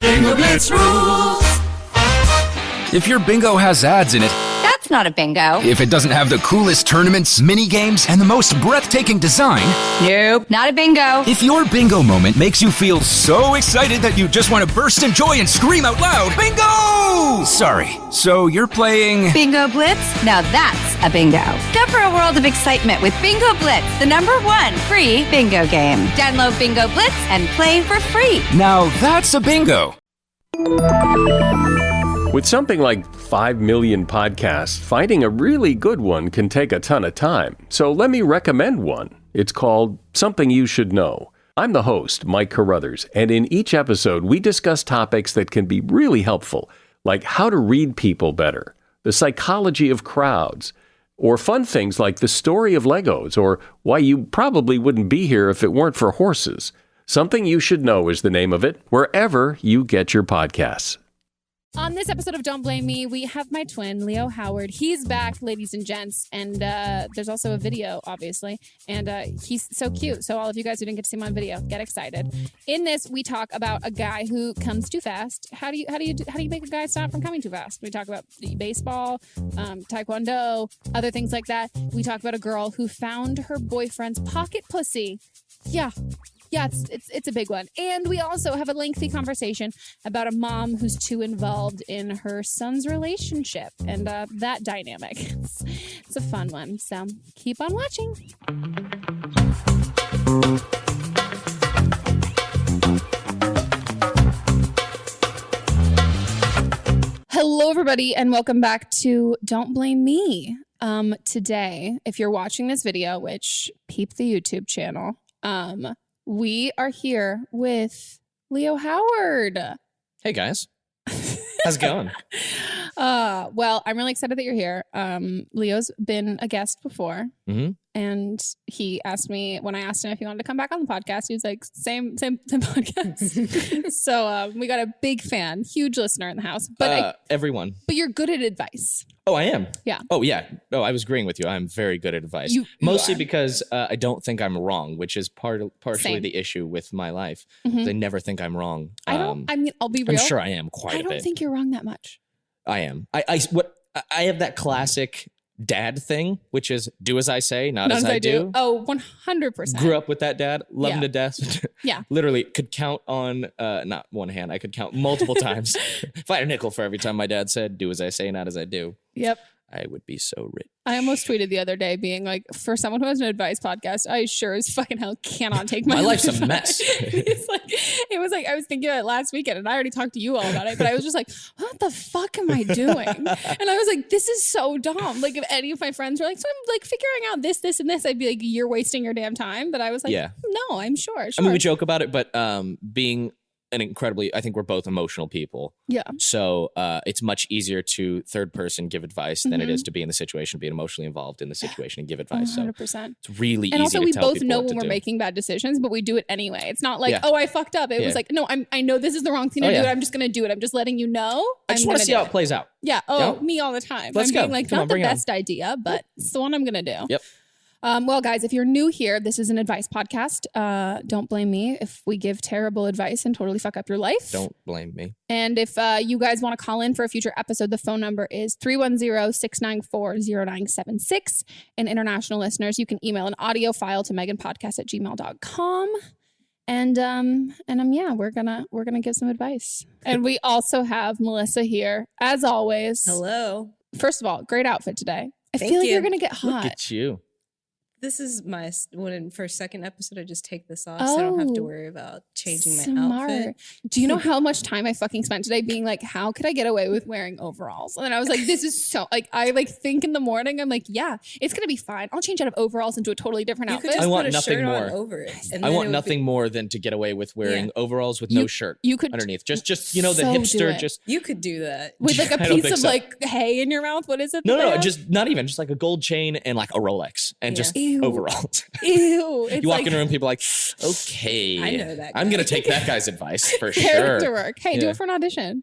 Bingo Blitz rules. If your bingo has ads in it, That's not a bingo. if it doesn't have the coolest tournaments, mini games, and the most breathtaking design, Nope, not a bingo. if your bingo moment makes you feel so excited that you just want to burst in joy and scream out loud, bingo! Sorry, so you're playing... Bingo Blitz? Now that's a bingo. Go for a world of excitement with Bingo Blitz, the #1 free bingo game. Download Bingo Blitz and play for free. Now that's a bingo. With something like 5 million podcasts, finding a really good one can take a ton of time. So let me recommend one. It's called Something You Should Know. I'm the host, Mike Carruthers, and in each episode, we discuss topics that can be really helpful, like how to read people better, the psychology of crowds, or fun things like the story of Legos, or why you probably wouldn't be here if it weren't for horses. Something You Should Know is the name of it, wherever you get your podcasts. On this episode of Don't Blame Me, we have my twin, Leo Howard. He's back, ladies and gents, and there's also a video, obviously, and he's so cute. So all of you guys who didn't get to see him on video, get excited. In this, we talk about a guy who comes too fast. How do you make a guy stop from coming too fast? We talk about baseball, taekwondo, other things like that. We talk about a girl who found her boyfriend's pocket pussy. Yeah, it's a big one. And we also have a lengthy conversation about a mom who's too involved in her son's relationship and that dynamic. It's a fun one. So keep on watching. Hello, everybody, and welcome back to Don't Blame Me. Today, if you're watching this video, which peep the YouTube channel, we are here with Leo Howard. Hey guys, how's it going? Well, I'm really excited that you're here. Leo's been a guest before, and he asked me when I asked him if he wanted to come back on the podcast. He was like, "Same podcast." So we got a big fan, huge listener in the house. But everyone. But you're good at advice. Oh, I am. Yeah. Oh, yeah. No, I was agreeing with you. I'm very good at advice. Mostly because I don't think I'm wrong, which is partially Same. the issue with my life. I never think I'm wrong. I mean, I'll be real. I'm sure I am quite a bit. I don't think you're wrong that much. I am. I have that classic dad thing, which is do as I say, not as I do. Oh, 100%. Grew up with that dad, love him to death. Yeah. Literally could count on, not one hand, I could count multiple times. If I had a nickel for every time my dad said, do as I say, not as I do. Yep. I would be so rich. I almost tweeted the other day being like, for someone who has an advice podcast, I sure as fucking hell cannot take my life's advice. a mess. It was like I was thinking about it last weekend and I already talked to you all about it, but I was just like, what the fuck am I doing? And I was like, this is so dumb. Like if any of my friends were like, so I'm like figuring out this and this, I'd be like, you're wasting your damn time. But I was like, no, I'm sure. I mean, we joke about it, but being I think we're both emotional people. Yeah. So it's much easier to third person give advice than it is to be in the situation, being emotionally involved in the situation and give advice. 100%. So it's really and easy also to we tell both people know what when to we're do. making bad decisions, but we do it anyway. It's not like, oh, I fucked up. It was like, no, I know this is the wrong thing to do. And I'm just going to do it. I'm just letting you know. I just want to see how it plays out. Yeah. Oh, me all the time. Let's I'm go. being like, Come not on, the bring it best idea, but it's the one I'm going to do. Yep. Well, guys, if you're new here, this is an advice podcast. Don't blame me if we give terrible advice and totally fuck up your life. Don't blame me. And if you guys want to call in for a future episode, the phone number is 310-694-0976. And international listeners, you can email an audio file to meghanpodcast@gmail.com. And we're gonna give some advice. And we also have Melissa here, as always. Hello. First of all, great outfit today. I Thank feel like you. you're gonna get hot. Look at you. This is my for second episode. I just take this off so I don't have to worry about changing my outfit. Do you know how much time I fucking spent today being like, how could I get away with wearing overalls? And then I was like, this is so like I like think in the morning, I'm like, yeah, it's gonna be fine. I'll change out of overalls into a totally different You outfit. could just I want put a nothing shirt more. on over it. And I then want it would nothing be- more than to get away with wearing overalls with no shirt you could underneath. Just the so do hipster. it. Just You could do that. with like a I don't piece think of so. like hay in your mouth. What is it? no, that they have? just not even just like a gold chain and like a Rolex and just Ew. overalls. Ew. It's You walk like in a room, people are like, okay, I know that I'm guy. gonna take that guy's advice for character sure. work. Hey, do Yeah. it for an audition.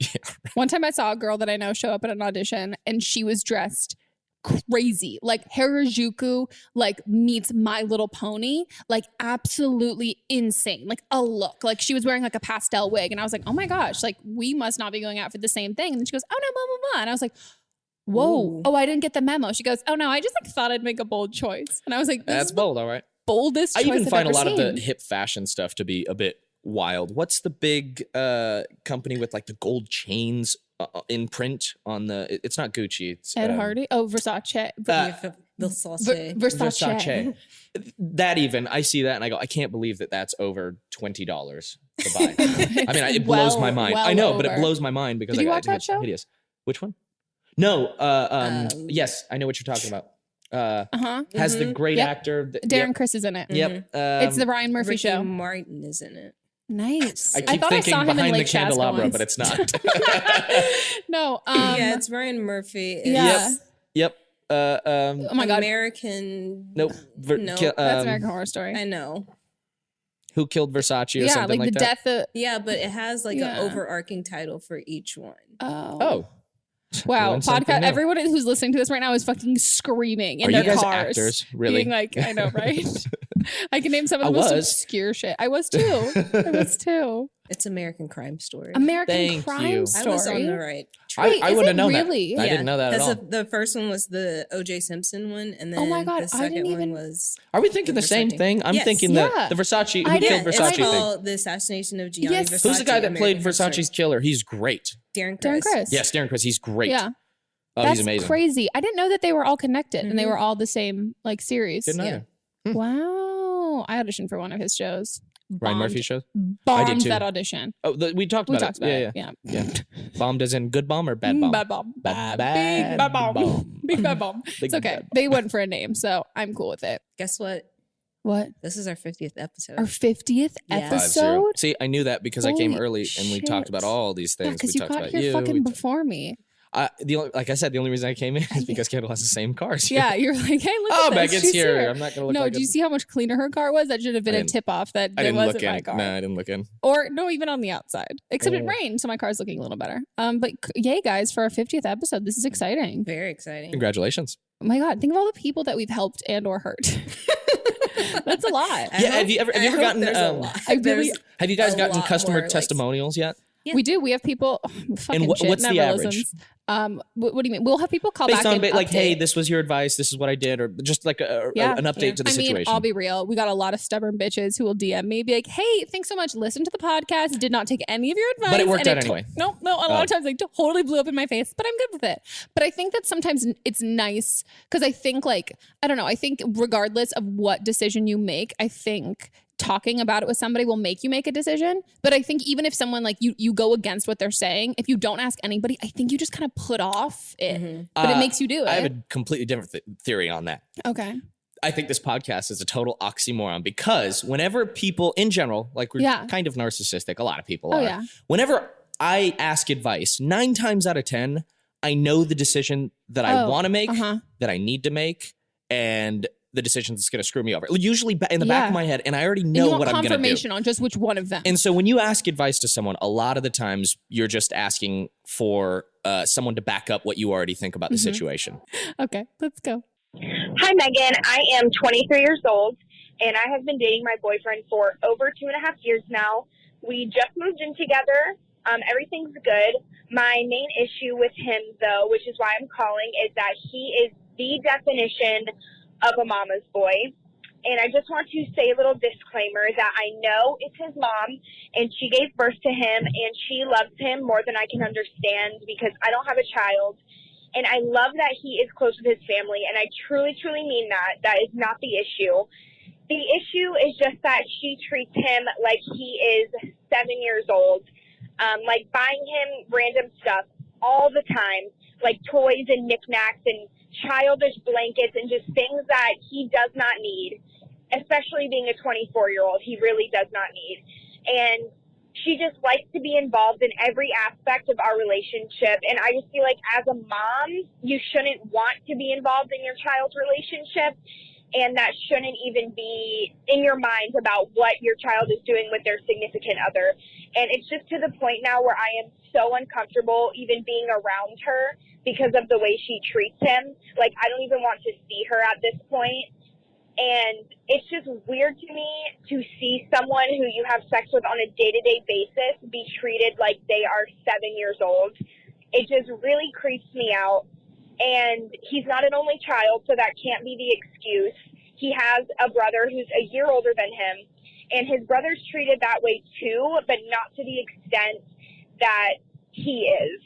One time I saw a girl that I know show up at an audition and she was dressed crazy. Like Harajuku like meets My Little Pony, like absolutely insane. Like a look. Like she was wearing like a pastel wig and I was like, oh my gosh, like we must not be going out for the same thing. And then she goes, oh no, blah, blah, blah. And I was like, whoa. Ooh. Oh, I didn't get the memo. She goes, oh no, I just like thought I'd make a bold choice. And I was like, that's bold, all right. Boldest choice I even find I've a lot ever of seen. the hip fashion stuff to be a bit wild. What's the big company with like the gold chains in print on the? It's not Gucci. It's Ed Hardy. Oh, Versace. Versace. That even I see that and I go, I can't believe that that's over $20 to buy. I mean, it blows my mind. I know, but it blows my mind because Did you watch that show? Hideous. Which one? No. Yes, I know what you're talking about. Has the great actor Darren Criss is in it. Yep. It's the Ryan Murphy Ricky show. Martin is in it. Nice. I keep thinking Behind the Candelabra, but it's not. No. Yeah, it's Ryan Murphy. Yeah. Yep. Oh my God. American. Nope. That's American Horror Story. I know. Who killed Versace or something like the that? death of. Yeah, but it has like an overarching title for each one. Oh. Wow, podcast! Everyone who's listening to this right now is fucking screaming in their cars. Are you guys actors? Really? Being like, I know, right? I can name some of the most obscure shit. I was too. It's American Crime Story. American Crime Story. I was on the right track. I would have known really? that. I didn't know that at all. The first one was the O.J. Simpson one, and then oh my God, the second one was. Are we thinking the same thing? I'm thinking that the Versace who killed Versace it's called thing. The Assassination of Gianni Versace. Who's the guy that played Versace's killer? He's great. Darren Criss. Yes, Darren Criss. He's great. Yeah. Oh, that's he's amazing. Crazy. I didn't know that they were all connected and they were all the same like series. Didn't either. Wow. I auditioned for one of his shows. Ryan Murphy show? Bombed that audition. Oh, we talked about it. Yeah. Bombed as in good bomb or bad bomb? Bad bomb. Big bad bomb. Big bad bomb. It's okay. They went for a name, so I'm cool with it. Guess what? What? This is our 50th episode. Our 50th episode? See, I knew that because I came early and we talked about all these things. Because you got here fucking before me. Like I said, the only reason I came in is because Kendall has the same car. Yeah, you're like, hey, look at this. Megan's here. I'm not going to look No, do you see how much cleaner her car was? That should have been a tip-off that it wasn't my car. No, I didn't look in. Or, no, even on the outside. Except it rained, so my car's looking a little better. But yay, guys, for our 50th episode. This is exciting. Very exciting. Congratulations. Oh my God, think of all the people that we've helped and or hurt. That's a lot. Yeah, have you ever gotten... have you guys gotten customer testimonials yet? Yeah. We do. We have people. And what's the average? What do you mean? We'll have people call based back on like, hey, this was your advice. This is what I did, or just like an update to the situation. I mean, I'll be real. We got a lot of stubborn bitches who will DM me, be like, "Hey, thanks so much. Listen to the podcast. Did not take any of your advice, but it worked out anyway." No. A lot of times, like, totally blew up in my face, but I'm good with it. But I think that sometimes it's nice because I think, like, I don't know. I think regardless of what decision you make, I think talking about it with somebody will make you make a decision. But I think even if someone like you go against what they're saying, if you don't ask anybody, I think you just kind of put off it, but it makes you do it. I have a completely different theory on that. Okay. I think this podcast is a total oxymoron because whenever people in general, like we're kind of narcissistic, a lot of people are. Yeah. Whenever I ask advice, 9 times out of 10, I know the decision that I want to make, that I need to make, and the decision that's going to screw me over. Usually in the back of my head, and I already know what I'm going to do. Confirmation on just which one of them. And so when you ask advice to someone, a lot of the times you're just asking for someone to back up what you already think about the situation. Okay, let's go. Hi, Megan. I am 23 years old, and I have been dating my boyfriend for over 2.5 years now. We just moved in together. Everything's good. My main issue with him, though, which is why I'm calling, is that he is the definition of a mama's boy. And I just want to say a little disclaimer that I know it's his mom and she gave birth to him and she loves him more than I can understand because I don't have a child. And I love that he is close with his family, and I truly, truly mean that. That is not the issue. The issue is just that she treats him like he is 7 years old, like buying him random stuff all the time, like toys and knickknacks and childish blankets and just things that he does not need, especially being a 24-year-old. He really does not need. And she just likes to be involved in every aspect of our relationship. And I just feel like as a mom, you shouldn't want to be involved in your child's relationship. and that shouldn't even be in your mind about what your child is doing with their significant other. And it's just to the point now where I am so uncomfortable even being around her because of the way she treats him. Like, I don't even want to see her at this point. And it's just weird to me to see someone who you have sex with on a day-to-day basis be treated like they are 7 years old. It just really creeps me out. And he's not an only child, so that can't be the excuse. He has a brother who's a year older than him, and his brother's treated that way too, but not to the extent that he is.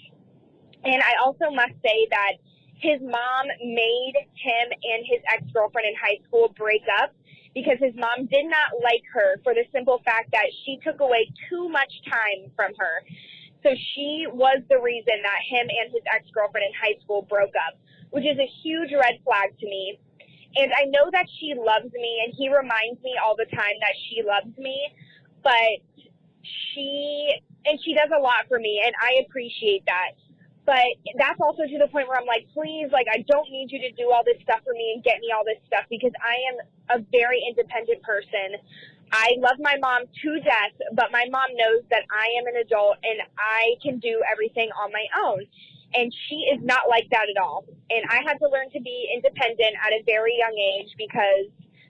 And I also must say that his mom made him and his ex-girlfriend in high school break up because his mom did not like her for the simple fact that she took away too much time from her. So she was the reason that him and his ex-girlfriend in high school broke up, which is a huge red flag to me. And I know that she loves me, and he reminds me all the time that she loves me, but she does a lot for me, and I appreciate that. But that's also to the point where I'm like, please, like, I don't need you to do all this stuff for me and get me all this stuff because I am a very independent person. I love my mom to death, but my mom knows that I am an adult and I can do everything on my own. And she is not like that at all. And I had to learn to be independent at a very young age because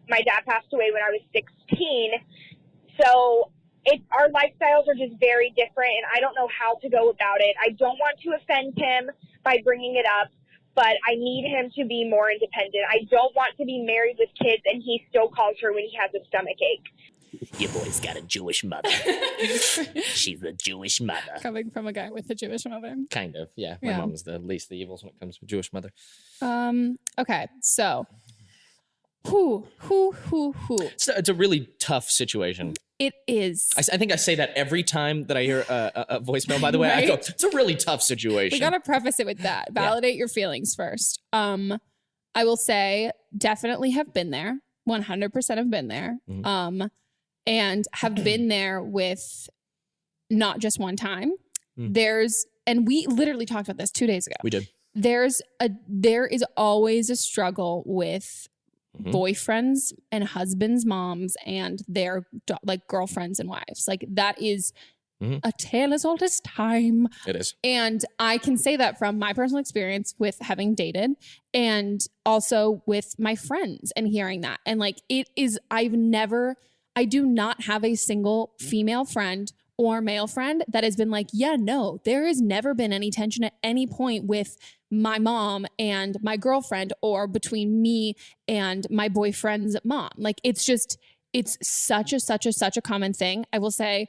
my dad passed away when I was 16. So our lifestyles are just very different, and I don't know how to go about it. I don't want to offend him by bringing it up, but I need him to be more independent. I don't want to be married with kids, and he still calls her when he has a stomach ache. Your boy's got a Jewish mother. She's a Jewish mother. Coming from a guy with a Jewish mother. Kind of, yeah. My mom is the least of the evils when it comes to a Jewish mother. Okay, so It's a really tough situation. It is. I think I say that every time that I hear a voicemail, by the way. Right? I go, it's a really tough situation. We got to preface it with that. Validate your feelings first. I will say definitely have been there. 100% have been there. Mm-hmm. And have been there with not just one time. And we literally talked about this 2 days ago. We did. There is always a struggle with boyfriends and husbands, moms, and their like girlfriends and wives. Like that is a tale as old as time. It is. And I can say that from my personal experience with having dated and also with my friends and hearing that. And like, it is, I do not have a single female friend or male friend that has been like, yeah, no, there has never been any tension at any point with my mom and my girlfriend or between me and my boyfriend's mom. Like, it's such a common thing. I will say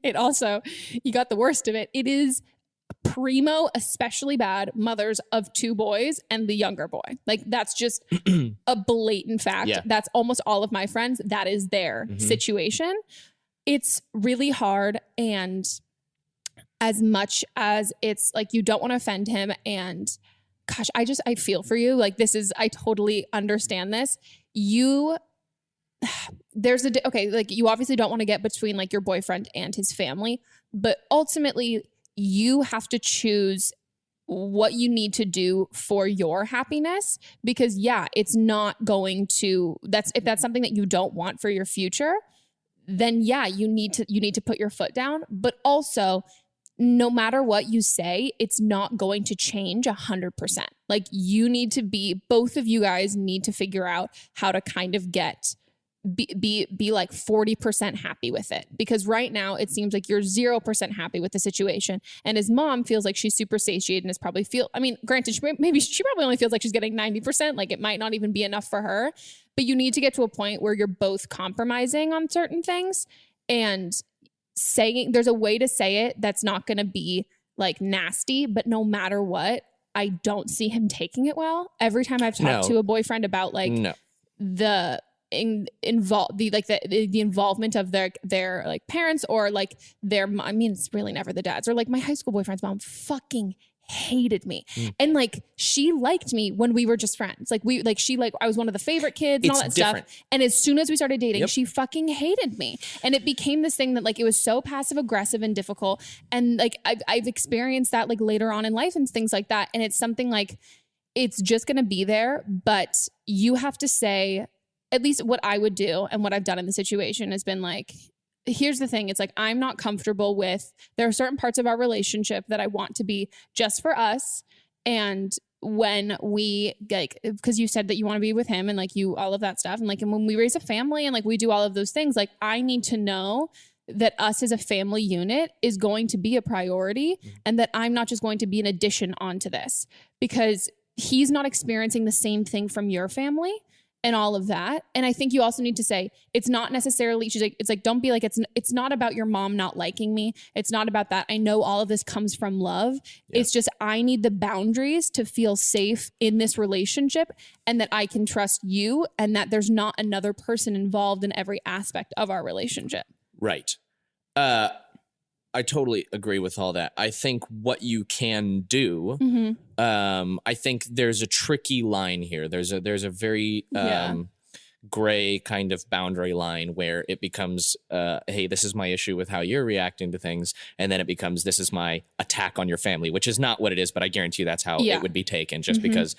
it also, you got the worst of it. It is primo, especially bad mothers of two boys and the younger boy. Like that's just a blatant fact. Yeah. That's almost all of my friends. That is their situation. It's really hard. And as much as it's like, you don't want to offend him. And gosh, I feel for you. Like I totally understand this. Like you obviously don't want to get between like your boyfriend and his family, but ultimately you have to choose what you need to do for your happiness, because it's not going to, if that's something that you don't want for your future, then you need to put your foot down. But also, no matter what you say, it's not going to change 100%. Like both of you guys need to figure out how to kind of be like 40% happy with it, because right now it seems like you're 0% happy with the situation, and his mom feels like she's super satiated and is probably granted, she probably only feels like she's getting 90%, like it might not even be enough for her, but you need to get to a point where you're both compromising on certain things and saying, there's a way to say it that's not going to be like nasty, but no matter what, I don't see him taking it well. Every time I've talked to a boyfriend about the involvement of their like parents or like it's really never the dads, or like my high school boyfriend's mom fucking hated me. And like, she liked me when we were just friends. Like I was one of the favorite kids and all that stuff. And as soon as we started dating, she fucking hated me. And it became this thing that like, it was so passive aggressive and difficult. And like, I've experienced that like later on in life and things like that. And it's something like, it's just going to be there, but you have to say, at least what I would do and what I've done in the situation has been like, here's the thing. It's like, I'm not comfortable with, there are certain parts of our relationship that I want to be just for us. And when we like, because you said that you want to be with him and like you, all of that stuff. And like, and when we raise a family and like we do all of those things, like I need to know that us as a family unit is going to be a priority and that I'm not just going to be an addition onto this, because he's not experiencing the same thing from your family and all of that. And I think you also need to say, it's not necessarily, she's like, it's like, don't be like, it's not about your mom not liking me. It's not about that. I know all of this comes from love. Yeah. It's just, I need the boundaries to feel safe in this relationship and that I can trust you and that there's not another person involved in every aspect of our relationship. Right. I totally agree with all that. I think what you can do, I think there's a tricky line here. There's a very gray kind of boundary line where it becomes, hey, this is my issue with how you're reacting to things. And then it becomes, this is my attack on your family, which is not what it is, but I guarantee you that's how it would be taken just because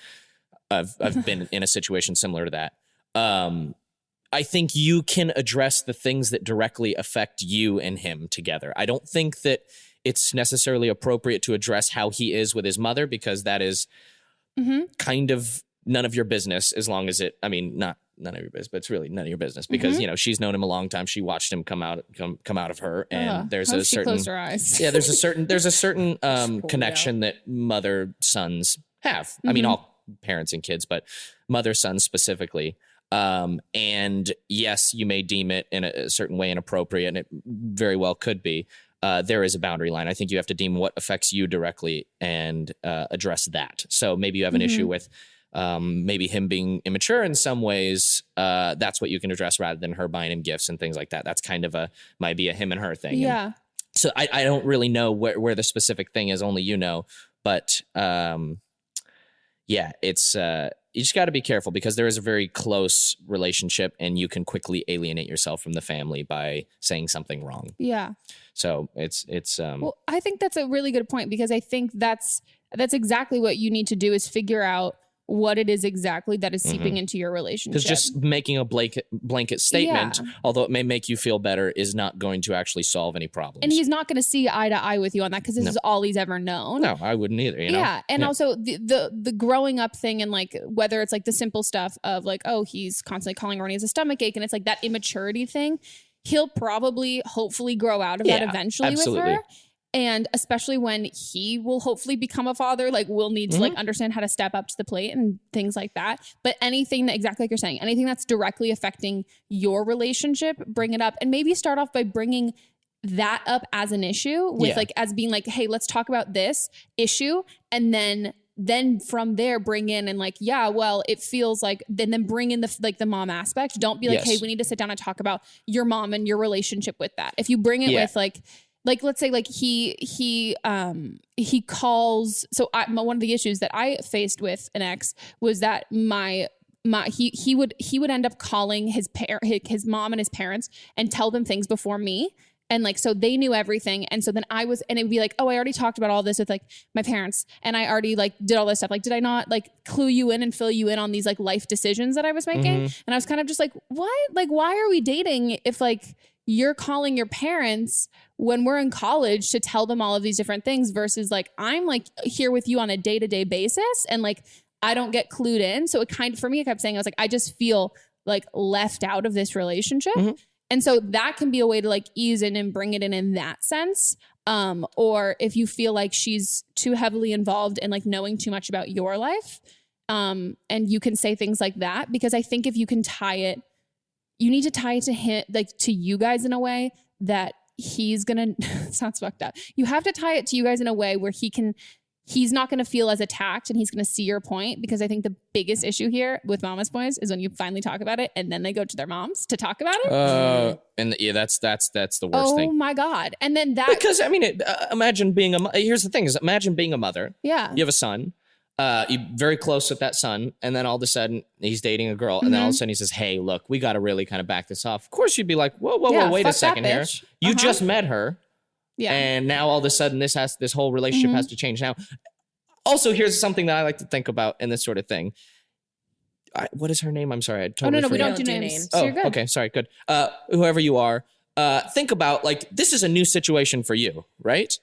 I've been in a situation similar to that. I think you can address the things that directly affect you and him together. I don't think that it's necessarily appropriate to address how he is with his mother, because that is kind of none of your business, as long as it, I mean, not none of your business, but it's really none of your business because, you know, she's known him a long time. She watched him come out of her. And there's a certain, closed her eyes. Yeah, there's a certain connection that mother sons have. I mean, all parents and kids, but mother sons specifically. And yes, you may deem it in a certain way inappropriate, and it very well could be. There is a boundary line. I think you have to deem what affects you directly and address that. So maybe you have an issue with maybe him being immature in some ways. That's what you can address rather than her buying him gifts and things like that. That's kind of might be a him and her thing. Yeah. And so I don't really know where the specific thing is. Only you know. But yeah, it's you just got to be careful because there is a very close relationship and you can quickly alienate yourself from the family by saying something wrong. Yeah. So it's well, I think that's a really good point because I think that's exactly what you need to do is figure out what it is exactly that is seeping into your relationship. Because just making a blanket statement, although it may make you feel better, is not going to actually solve any problems. And he's not going to see eye to eye with you on that because this is all he's ever known. No, I wouldn't either. You know? Yeah. And also the growing up thing and like whether it's like the simple stuff of like, oh, he's constantly calling her when he has a stomach ache and it's like that immaturity thing. He'll probably hopefully grow out of that eventually with her. And especially when he will hopefully become a father, like we'll need to like understand how to step up to the plate and things like that. But anything that exactly like you're saying, anything that's directly affecting your relationship, bring it up and maybe start off by bringing that up as an issue with like, as being like, hey, let's talk about this issue. And then from there bring in and like, yeah, well, it feels like then bring in the mom aspect. Don't be like, hey, we need to sit down and talk about your mom and your relationship with that. If you bring it with like, let's say like he calls. So one of the issues that I faced with an ex was that he would end up calling his mom and his parents and tell them things before me. And like, so they knew everything. And so then and it would be like, oh, I already talked about all this with like my parents and I already like did all this stuff. Like, did I not like clue you in and fill you in on these like life decisions that I was making? And I was kind of just like, what? Like, why are we dating if like you're calling your parents when we're in college to tell them all of these different things versus like, I'm like here with you on a day-to-day basis. And like, I don't get clued in. So it kind of, for me, I kept saying, I was like, I just feel like left out of this relationship. And so that can be a way to like ease in and bring it in that sense. Or if you feel like she's too heavily involved in like knowing too much about your life, and you can say things like that, because I think if you can tie it, you need to tie it to him, like to you guys in a way that he's going to, sounds fucked up. You have to tie it to you guys in a way where he's not going to feel as attacked and he's going to see your point. Because I think the biggest issue here with Mama's Boys is when you finally talk about it and then they go to their moms to talk about it. And yeah, that's the worst thing. Oh my God. And then because I mean, imagine being here's the thing is imagine being a mother. Yeah. You have a son. You're very close with that son, and then all of a sudden he's dating a girl, and then all of a sudden he says, "Hey, look, we got to really kind of back this off." Of course, you'd be like, "Whoa, wait a second here. You just met her, and now all of a sudden this whole relationship has to change." Now, Also, here's something that I like to think about in this sort of thing. What is her name? I'm sorry. I totally we don't do names. So you're good. Okay. Sorry. Good. Whoever you are, think about like, this is a new situation for you, right?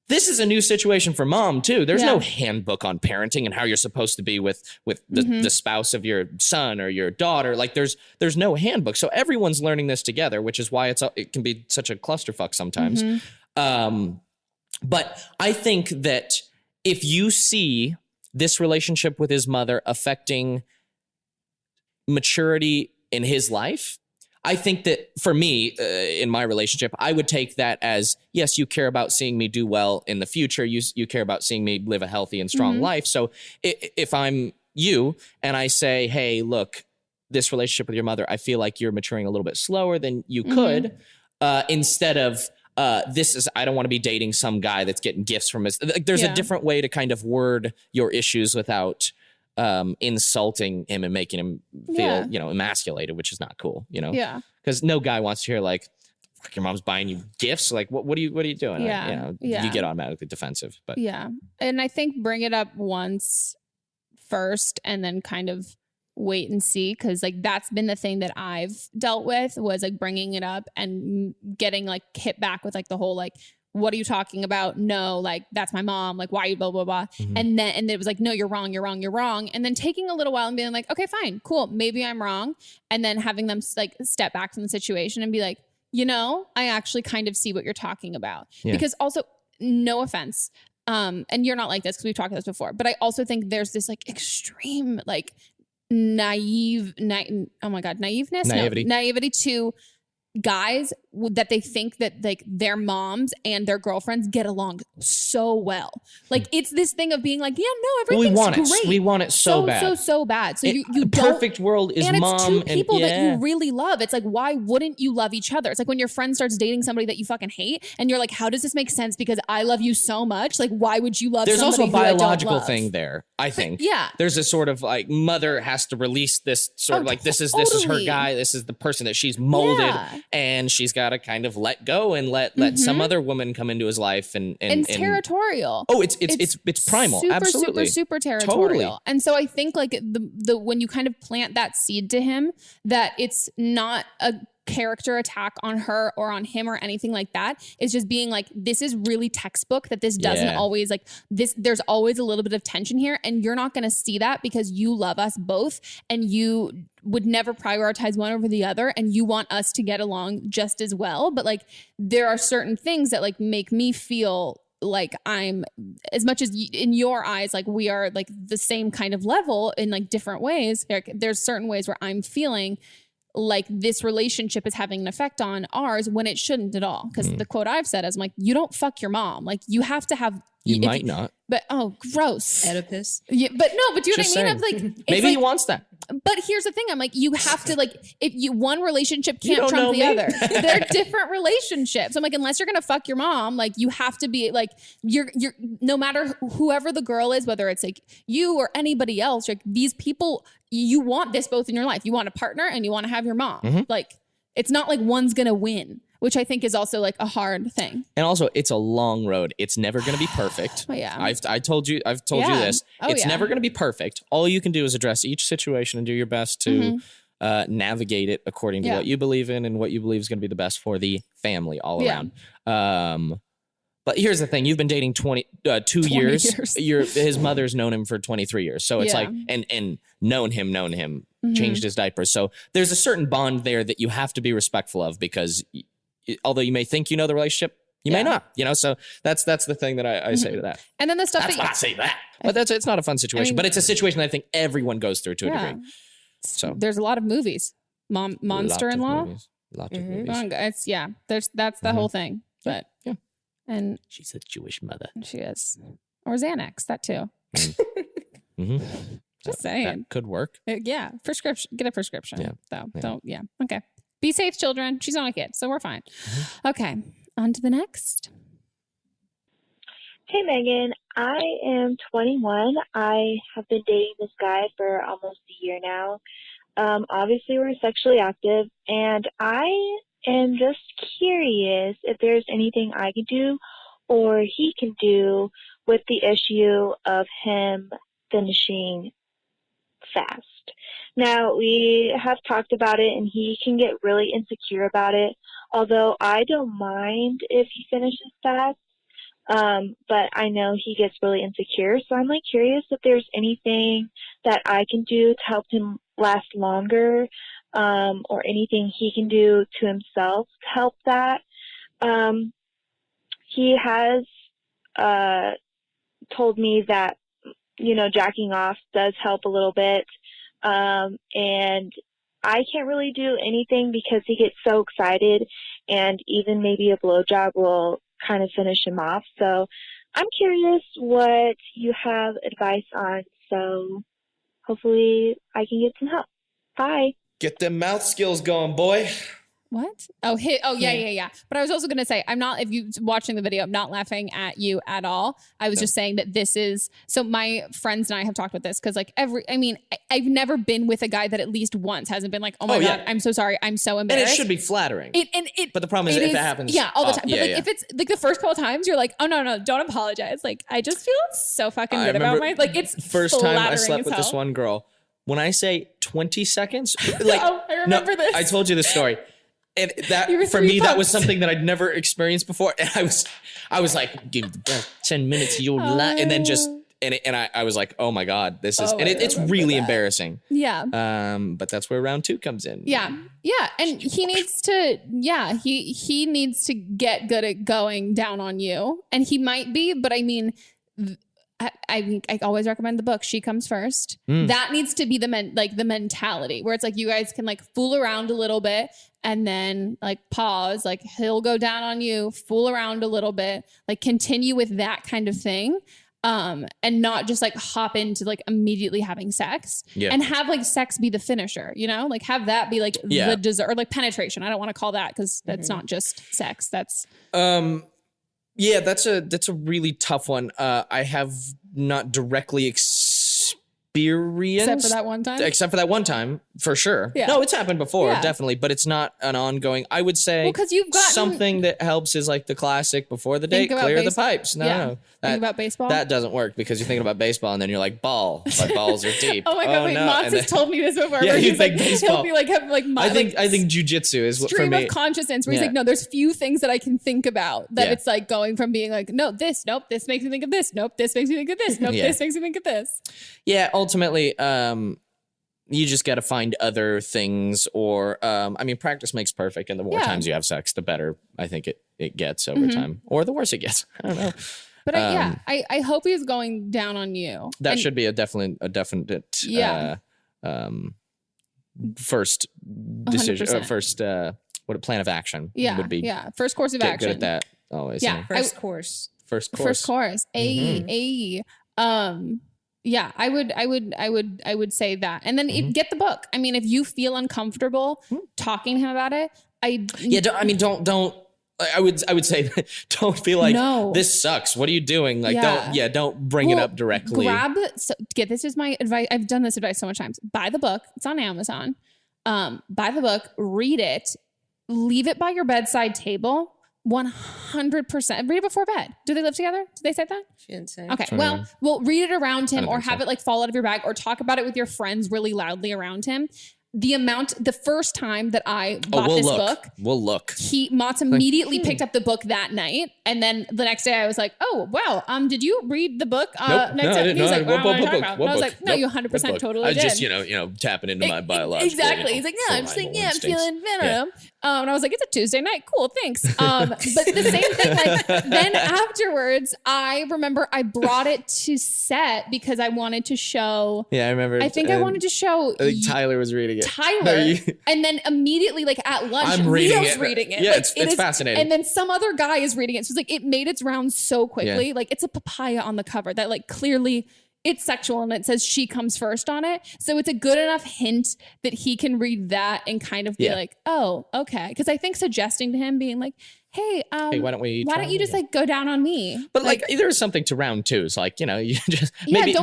This is a new situation for mom too. There's no handbook on parenting and how you're supposed to be with the spouse of your son or your daughter. Like there's no handbook. So everyone's learning this together, which is why it can be such a clusterfuck sometimes. But I think that if you see this relationship with his mother affecting maturity in his life, I think that for me, in my relationship, I would take that as, yes, you care about seeing me do well in the future. You care about seeing me live a healthy and strong life. So if I'm you and I say, hey, look, this relationship with your mother, I feel like you're maturing a little bit slower than you could, instead of, I don't want to be dating some guy that's getting gifts from his, like, there's a different way to kind of word your issues without insulting him and making him feel, emasculated, which is not cool, Yeah. Because no guy wants to hear like, fuck, your mom's buying you gifts. Like, what are you doing? Yeah. You get automatically defensive. But and I think bring it up once first and then kind of wait and see, because like that's been the thing that I've dealt with, was like bringing it up and getting like hit back with like the whole like, what are you talking about? No, like that's my mom. Like, why are you blah, blah, blah. And it was like, no, you're wrong. And then taking a little while and being like, okay, fine, cool. Maybe I'm wrong. And then having them like step back from the situation and be like, I actually kind of see what you're talking about. Because also, no offense. And you're not like this because we've talked about this before, but I also think there's this like extreme, like naivety to guys that they think that like their moms and their girlfriends get along so well. Like it's this thing of being like, yeah, no, everything's great. We want it so bad. So bad. So you perfect world is and mom it's two people that you really love. It's like, why wouldn't you love each other? It's like when your friend starts dating somebody that you fucking hate and you're like, how does this make sense? Because I love you so much. Like, why would you love There's somebody also a biological who I don't love? thing there, I think. Yeah. There's a sort of like mother has to release this sort of like, this is her guy. This is the person that she's molded and she's got to kind of let go and let some other woman come into his life and territorial. Oh, it's primal. Absolutely. Super territorial. Totally. And so I think like the when you kind of plant that seed to him, that it's not a character attack on her or on him or anything like that. It's just being like, this is really textbook, that this doesn't always like this. There's always a little bit of tension here, and you're not going to see that because you love us both and you would never prioritize one over the other, and you want us to get along just as well. But like, there are certain things that like make me feel like I'm, as much as in your eyes, like we are like the same kind of level in like different ways. There's certain ways where I'm feeling like this relationship is having an effect on ours when it shouldn't at all. Because the quote I've said is, I'm like, you don't fuck your mom. Like you have to have. You might not. But gross. Oedipus. Yeah, but no, but do you know what I mean? Of like, maybe like, he wants that. But here's the thing. I'm like, you have to like, if you one relationship can't trump the other. They're different relationships. I'm like, unless you're gonna fuck your mom, like you have to be like, you're no matter whoever the girl is, whether it's like you or anybody else, like these people, you want this both in your life. You want a partner and you want to have your mom. Like it's not like one's gonna win, which I think is also like a hard thing. And also, it's a long road. It's never going to be perfect. I've told you this. It's never going to be perfect. All you can do is address each situation and do your best to navigate it according to what you believe in and what you believe is going to be the best for the family all around. But here's the thing. You've been dating 2 years. His mother's known him for 23 years. So it's like, and known him, changed his diapers. So there's a certain bond there that you have to be respectful of, because although you may think you know the relationship, you may not, so that's the thing that I say to that. And then the stuff I say that, but it's not a fun situation, but it's a situation that I think everyone goes through to a degree. So there's a lot of movies, Monster-in-Law. Lots of movies. It's that's the whole thing, but and she's a Jewish mother. She is, or Xanax, that too. Just saying, that could work. Prescription. Get a prescription. Don't. Okay. Be safe, children. She's not a kid, so we're fine. Okay, on to the next. Hey, Megan. I am 21. I have been dating this guy for almost a year now. Obviously, we're sexually active, and I am just curious if there's anything I could do or he can do with the issue of him finishing fast. Now, we have talked about it, and he can get really insecure about it, although I don't mind if he finishes fast, but I know he gets really insecure, so I'm like curious if there's anything that I can do to help him last longer, or anything he can do to himself to help that. He has told me that, jacking off does help a little bit. And I can't really do anything because he gets so excited, and even maybe a blowjob will kind of finish him off. So I'm curious what you have advice on. So hopefully I can get some help. Bye. Get them mouth skills going, boy. What? Oh, yeah. But I was also going to say, if you watching the video, I'm not laughing at you at all. I was just saying that this is, so my friends and I have talked about this because I've never been with a guy that at least once hasn't been like, oh my God, I'm so sorry. I'm so embarrassed. And it should be flattering. But the problem is if it happens. Yeah, all the time. But if it's like the first couple of times, you're like, oh no, don't apologize. Like, I just feel so fucking good about it's first time I slept with this one girl. When I say 20 seconds, I remember this. I told you this story. And that for me, that was something that I'd never experienced before. And I was like, give me 10 minutes, you'll and then I was like, oh my God, this is, it's really embarrassing. Yeah. But that's where round 2 comes in. Yeah. Yeah. And he needs to, he needs to get good at going down on you. And he might be, but I mean, I always recommend the book She Comes First. That needs to be the mentality where it's like you guys can like fool around a little bit and then like pause, like he'll go down on you, fool around a little bit, like continue with that kind of thing. And not just like hop into like immediately having sex and have like sex be the finisher, like have that be like the dessert or like penetration. I don't want to call that because that's not just sex. That's yeah, that's a really tough one. I have not directly experienced. Except for that one time. For sure. Yeah. No, it's happened before, definitely, but it's not an ongoing. I would say because you've gotten something that helps is like the classic before the date, clear the pipes. No. Think about baseball? That doesn't work because you're thinking about baseball and then you're like, ball. My balls are deep. Oh my God, wait, Mott's has told me this before. Yeah, you think baseball. He'll be like, I think jujitsu is what for me. Stream of consciousness where he's like, no, there's few things that I can think about that it's like going from being like, no, this makes me think of this. Nope, this makes me think of this. Nope, this makes me think of this. Yeah, ultimately, you just got to find other things or, practice makes perfect. And the more times you have sex, the better I think it gets over time or the worse it gets. I don't know. But I hope he's going down on you. That should be a definite first decision, first plan of action would be. Yeah. First course of action. Get good at that always. Yeah. First course. Yeah, I would say that. And then get the book. I mean, if you feel uncomfortable talking to him about it, don't. I would say don't feel like this sucks. What are you doing? Like, don't bring it up directly. This is my advice. I've done this advice so much times. Buy the book. It's on Amazon. Buy the book, read it, leave it by your bedside table. 100%. Read it before bed. Do they live together? Did they say that? She didn't say. Okay. Well, read it around him or have it like fall out of your bag or talk about it with your friends really loudly around him. The first time that I bought this book, Mott's immediately picked up the book that night. And then the next day I was like, oh, wow. Did you read the book? Nope. Next I didn't. He was like, what book? I was like, no, you 100% totally did. I was just, tapping into my biological. Exactly. He's like, yeah, I'm just like, I'm feeling venom. And I was like, it's a Tuesday night. Cool. Thanks. But the same thing, like then afterwards, I remember I brought it to set because I wanted to show. Yeah, I remember. I think I wanted to show. I think Tyler was reading it. And then immediately, like at lunch, I'm reading Leo's reading it. Yeah, like, it's fascinating. And then some other guy is reading it. So it's like it made its rounds so quickly. Yeah. Like it's a papaya on the cover that like clearly it's sexual and it says she comes first on it. So it's a good enough hint that he can read that and kind of be like, oh, okay. Because I think suggesting to him being like, hey, why don't you just like go down on me? But like there's something to round two. So like, you just maybe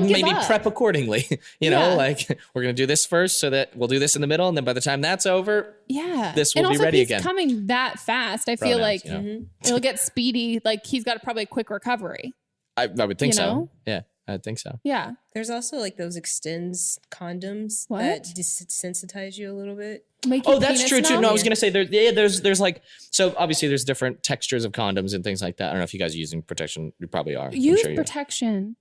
prep accordingly. You know, like we're going to do this first so that we'll do this in the middle. And then by the time that's over, this will be ready again. And also coming that fast. I feel like it'll get speedy. Like he's got probably a quick recovery. I would think so. Yeah. I think so. Yeah. There's also like those extends condoms that desensitize you a little bit. That's true too. No, I was gonna say there's like, so obviously there's different textures of condoms and things like that. I don't know if you guys are using protection. You probably are. Use protection.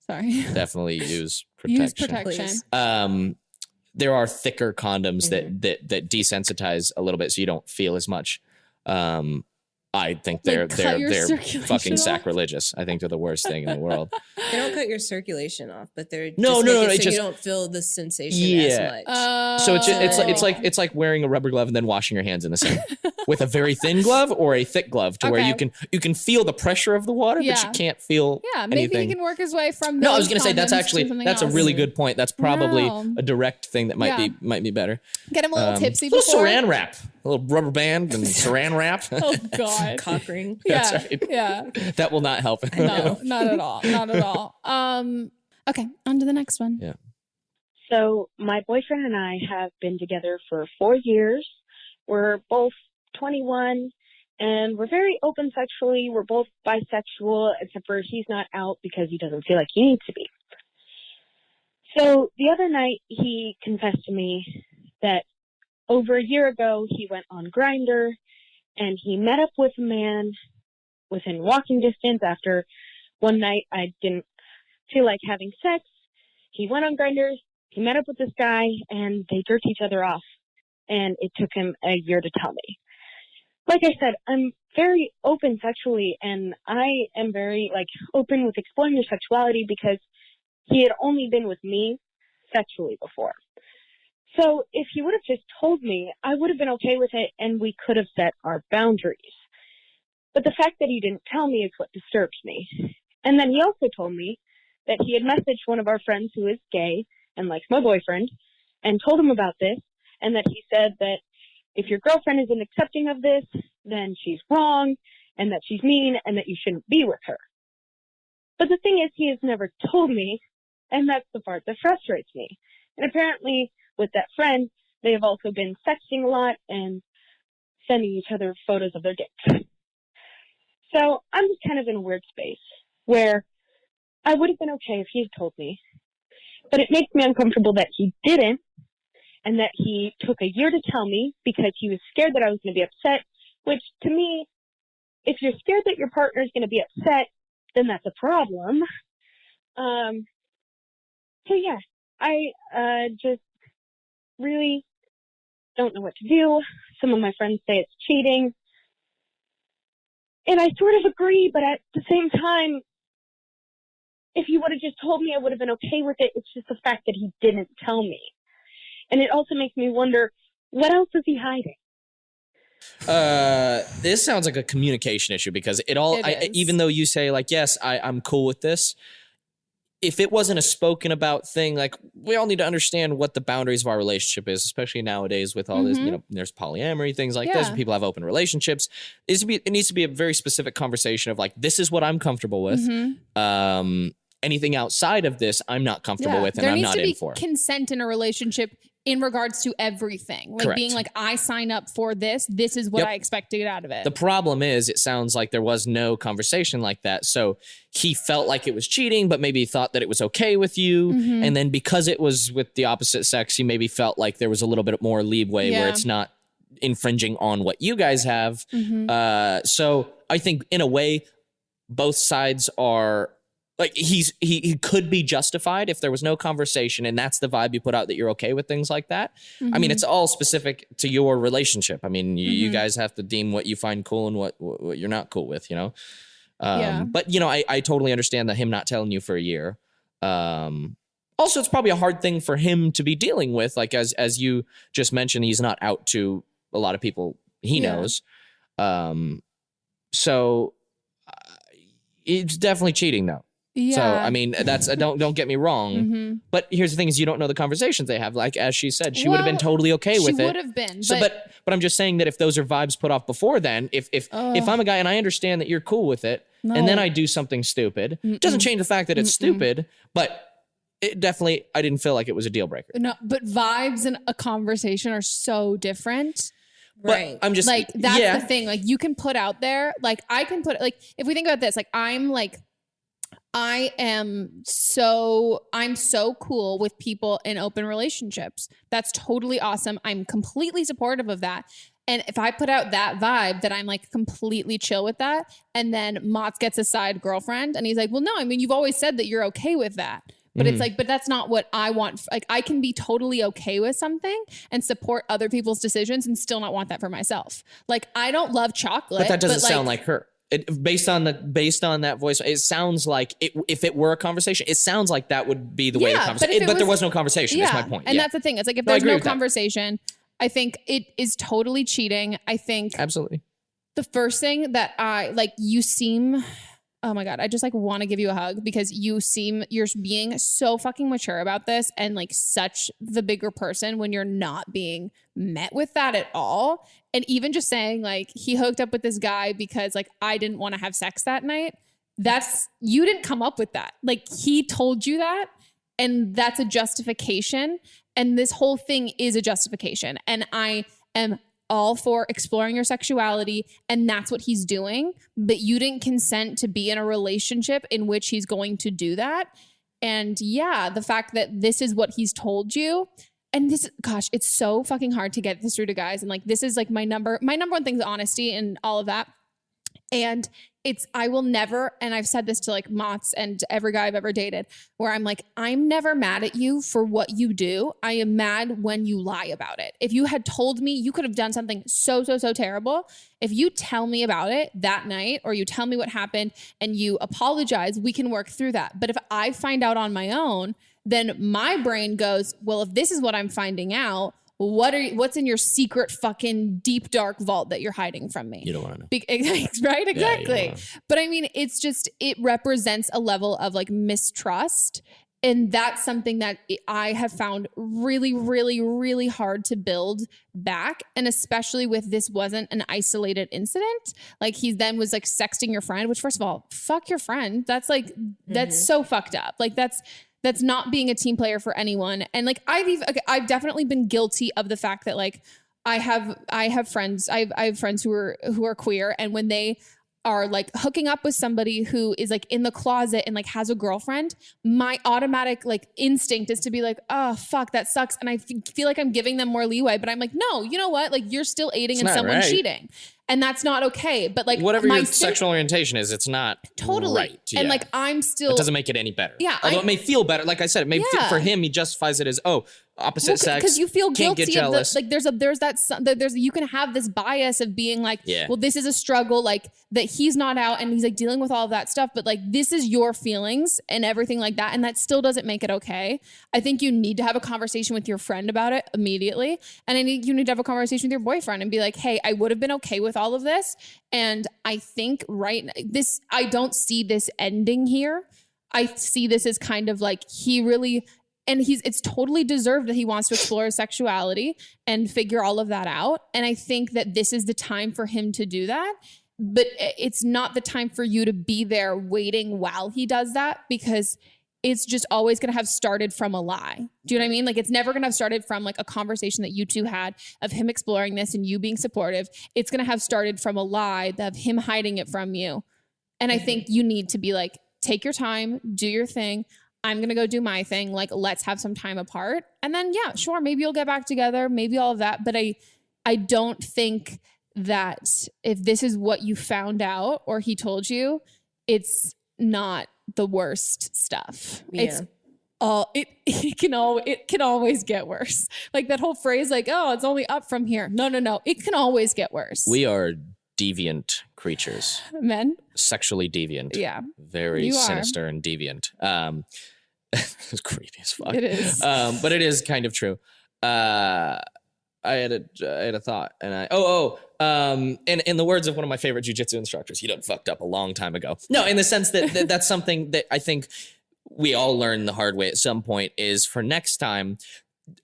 Sorry. Definitely use protection. Use protection. There are thicker condoms that desensitize a little bit, so you don't feel as much. I think they're fucking sacrilegious. I think they're the worst thing in the world. They don't cut your circulation off, but they're no. You don't feel the sensation as much. So it's like wearing a rubber glove and then washing your hands in the sink with a very thin glove or a thick glove to where you can feel the pressure of the water, but you can't feel maybe anything. he can work his way from. No, I was going to say that's a really good point. That's probably a direct thing that might be better. Get him a little tipsy. A little saran wrap, a little rubber band and saran wrap. Oh God. Cock ring. That's right. Yeah. That will not help. No, not at all. Not at all. Okay, on to the next one. Yeah. So my boyfriend and I have been together for 4 years. We're both 21 and we're very open sexually. We're both bisexual, except for he's not out because he doesn't feel like he needs to be. So the other night he confessed to me that over a year ago he went on Grindr and he met up with a man within walking distance after one night I didn't feel like having sex. He went on Grindr, he met up with this guy, and they jerked each other off. And it took him a year to tell me. Like I said, I'm very open sexually, and I am very open with exploring your sexuality because he had only been with me sexually before. So if he would have just told me, I would have been okay with it and we could have set our boundaries. But the fact that he didn't tell me is what disturbs me. And then he also told me that he had messaged one of our friends who is gay and likes my boyfriend and told him about this, and that he said that if your girlfriend isn't accepting of this, then she's wrong and that she's mean and that you shouldn't be with her. But the thing is, he has never told me, and that's the part that frustrates me. And apparently with that friend, they have also been sexting a lot and sending each other photos of their dicks. So I'm just kind of in a weird space where I would have been okay if he had told me, but it makes me uncomfortable that he didn't and that he took a year to tell me because he was scared that I was going to be upset, which to me, if you're scared that your partner is going to be upset, then that's a problem. So yeah, I just really don't know what to do. Some of my friends say it's cheating. And I sort of agree, but at the same time, if he would have just told me, I would have been okay with it. It's just the fact that he didn't tell me. And it also makes me wonder, what else is he hiding? This sounds like a communication issue because even though you say yes, I'm cool with this. If it wasn't a spoken about thing, we all need to understand what the boundaries of our relationship is, especially nowadays with all this, there's polyamory, things like this, people have open relationships. It needs to be a very specific conversation of this is what I'm comfortable with. Anything outside of this, I'm not comfortable with and I'm not in for. There needs to be consent in a relationship in regards to everything. Correct. Being I sign up for this. This is what I expect to get out of it. The problem is it sounds like there was no conversation like that. So he felt like it was cheating, but maybe thought that it was okay with you. And then because it was with the opposite sex, he maybe felt like there was a little bit more leeway where it's not infringing on what you guys have. So I think in a way, both sides are he could be justified if there was no conversation and that's the vibe you put out that you're okay with things like that. I mean, it's all specific to your relationship. I mean, you guys have to deem what you find cool and what you're not cool with, But, I totally understand that him not telling you for a year. Also, it's probably a hard thing for him to be dealing with. As you just mentioned, he's not out to a lot of people he knows. So it's definitely cheating though. So, I mean, that's don't get me wrong. But here's the thing is you don't know the conversations they have. Like, as she said, she would have been totally okay with it. She would have been. So, but I'm just saying that if those are vibes put off before then, if I'm a guy and I understand that you're cool with it, and then I do something stupid, doesn't change the fact that it's stupid, but it definitely, I didn't feel like it was a deal breaker. No, but vibes in a conversation are so different. Right. But I'm just like, that's the thing. Like, you can put out there, like, I can put, like, if we think about this, like, I'm so cool with people in open relationships. That's totally awesome. I'm completely supportive of that. And if I put out that vibe that I'm like completely chill with that, and then Mott's gets a side girlfriend and he's like, well, no, I mean, you've always said that you're okay with that. But it's like, but that's not what I want. Like, I can be totally okay with something and support other people's decisions and still not want that for myself. Like, I don't love chocolate. But that doesn't sound like her. Based on that voice, it sounds like if it were a conversation, it sounds like that would be the way the conversation. But there was no conversation. Is my point. And that's the thing. It's like, if there's no conversation, I think it is totally cheating. I think absolutely the first thing that you seem. Oh my God, I just like want to give you a hug because you're being so fucking mature about this and like such the bigger person when you're not being met with that at all. And even just saying like he hooked up with this guy because like I didn't want to have sex that night. You didn't come up with that. Like, he told you that, and that's a justification. And this whole thing is a justification. And I am all for exploring your sexuality, and that's what he's doing, but you didn't consent to be in a relationship in which he's going to do that. And yeah, the fact that this is what he's told you, and this, gosh, it's so fucking hard to get this through to guys. And like, this is like my number one thing is honesty and all of that. And I will never, and I've said this to like Mott's and every guy I've ever dated, where I'm like, I'm never mad at you for what you do. I am mad when you lie about it. If you had told me you could have done something so terrible, if you tell me about it that night, or you tell me what happened and you apologize, we can work through that. But if I find out on my own, then my brain goes, well, if this is what I'm finding out, what's in your secret fucking deep dark vault that you're hiding from me? You don't want to know. Right? Exactly. Yeah, but I mean, it represents a level of like mistrust. And that's something that I have found really, really, really hard to build back. And especially with this wasn't an isolated incident. Like, he then was like sexting your friend, which, first of all, fuck your friend. That's like, that's so fucked up. Like, that's not being a team player for anyone. And like, I've definitely been guilty of the fact that like, I have friends who are queer. And when they are like hooking up with somebody who is like in the closet and like has a girlfriend, my automatic like instinct is to be like, oh fuck, that sucks. And I feel like I'm giving them more leeway, but I'm like, no, you know what? Like, you're still aiding and someone cheating. And that's not okay. But like, whatever your sexual orientation is, it's not totally right. Yeah. And like, I'm still, it doesn't make it any better. Yeah. Although it may feel better. Like I said, it may for him, he justifies it as, opposite sex. Because you feel can't guilty get jealous. of you can have this bias of being like, well, this is a struggle, like that he's not out and he's like dealing with all of that stuff. But like, this is your feelings and everything like that. And that still doesn't make it okay. I think you need to have a conversation with your friend about it immediately. And you need to have a conversation with your boyfriend and be like, hey, I would have been okay with all of this. And I think I don't see this ending here. I see this as kind of like it's totally deserved that he wants to explore his sexuality and figure all of that out. And I think that this is the time for him to do that. But it's not the time for you to be there waiting while he does that, because it's just always going to have started from a lie. Do you know what I mean? Like, it's never going to have started from like a conversation that you two had of him exploring this and you being supportive. It's going to have started from a lie of him hiding it from you. And I think you need to be like, take your time, do your thing. I'm going to go do my thing. Like, let's have some time apart. And then, yeah, sure. Maybe you'll get back together. Maybe all of that. But I don't think that if this is what you found out or he told you, it's not the worst stuff. Yeah. It can always get worse. Like that whole phrase, like, oh, it's only up from here. No. It can always get worse. We are deviant creatures. Men? Sexually deviant. Yeah. Very sinister and deviant. It's creepy as fuck. It is. But it is kind of true. had a thought, and in the words of one of my favorite jiu-jitsu instructors, you done fucked up a long time ago. No, in the sense that that's something that I think we all learn the hard way at some point, is for next time,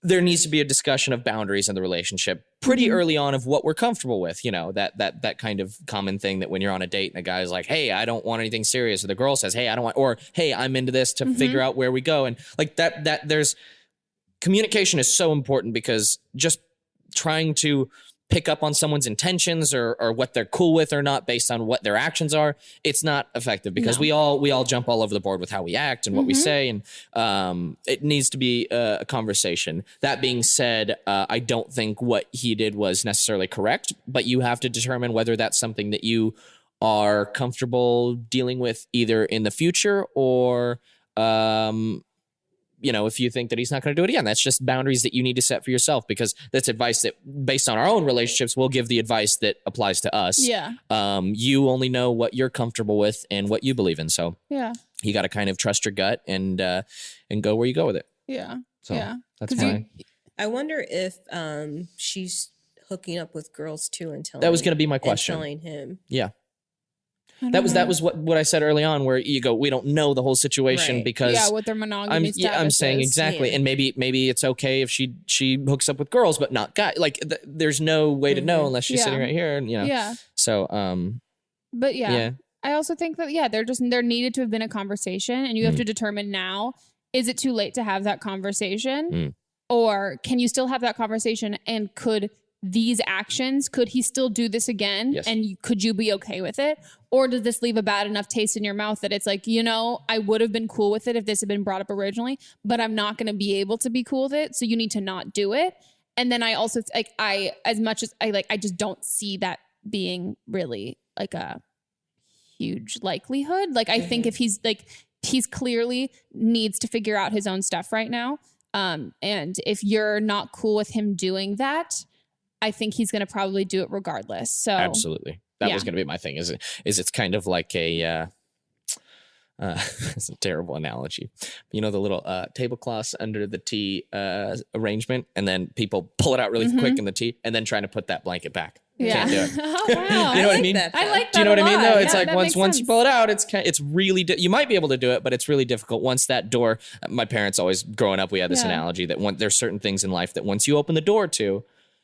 there needs to be a discussion of boundaries in the relationship pretty early on of what we're comfortable with. You know, that kind of common thing that when you're on a date and a guy's like, hey, I don't want anything serious. Or the girl says, hey, I don't want, or hey, I'm into this, to figure out where we go. And like that there's communication is so important, because just trying to pick up on someone's intentions or what they're cool with or not based on what their actions are, it's not effective, because we all jump all over the board with how we act and what we say, and it needs to be a conversation. That being said, I don't think what he did was necessarily correct, but you have to determine whether that's something that you are comfortable dealing with either in the future or you know, if you think that he's not going to do it again. That's just boundaries that you need to set for yourself, because that's advice that, based on our own relationships, we'll give the advice that applies to us. Yeah. You only know what you're comfortable with and what you believe in. So yeah, you got to kind of trust your gut and go where you go with it. Yeah. So that's fine. I wonder if she's hooking up with girls too and telling. That was going to be my question. Telling him. Yeah. That was what I said early on, where you go, we don't know the whole situation because what their monogamy status I'm saying is. exactly, and maybe it's okay if she hooks up with girls but not guys. Like there's no way to know unless she's sitting right here, and you know. Yeah. So but I also think that there needed to have been a conversation, and you have to determine now, is it too late to have that conversation, or can you still have that conversation, and could these actions, could he still do this again? Yes. And could you be okay with it? Or does this leave a bad enough taste in your mouth that it's like, you know, I would have been cool with it if this had been brought up originally, but I'm not going to be able to be cool with it. So you need to not do it. And then I also as much as I just don't see that being really like a huge likelihood. Like I think if he's clearly needs to figure out his own stuff right now. And if you're not cool with him doing that, I think he's going to probably do it regardless. So absolutely, that was going to be my thing. Is it's kind of like a it's a terrible analogy. You know, the little tablecloths under the tea arrangement, and then people pull it out really quick in the tea, and then trying to put that blanket back. Yeah. Can't do it. Oh wow, you know what I mean? I like that. Do you know what I mean? Though it's like once you pull it out, it's really you might be able to do it, but it's really difficult once that door. My parents always growing up, we had this analogy that there's certain things in life that once you open the door to,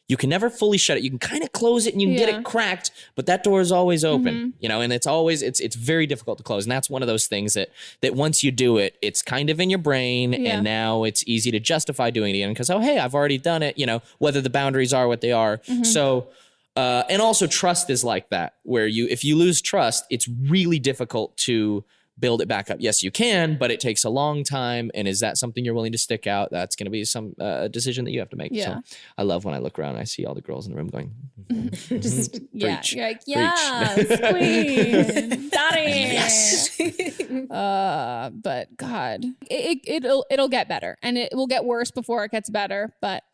you can never fully shut it. You can kind of close it and you can get it cracked, but that door is always open, you know, and it's very difficult to close. And that's one of those things that once you do it, it's kind of in your brain and now it's easy to justify doing it again because, oh, hey, I've already done it, you know, whether the boundaries are what they are. So, and also trust is like that, where if you lose trust, it's really difficult to build it back up. Yes, you can, but it takes a long time. And is that something you're willing to stick out? That's going to be some decision that you have to make. Yeah. So I love when I look around and I see all the girls in the room going, just you're like, yes, queen, daddy. Yes. But God, it'll get better, and it will get worse before it gets better. But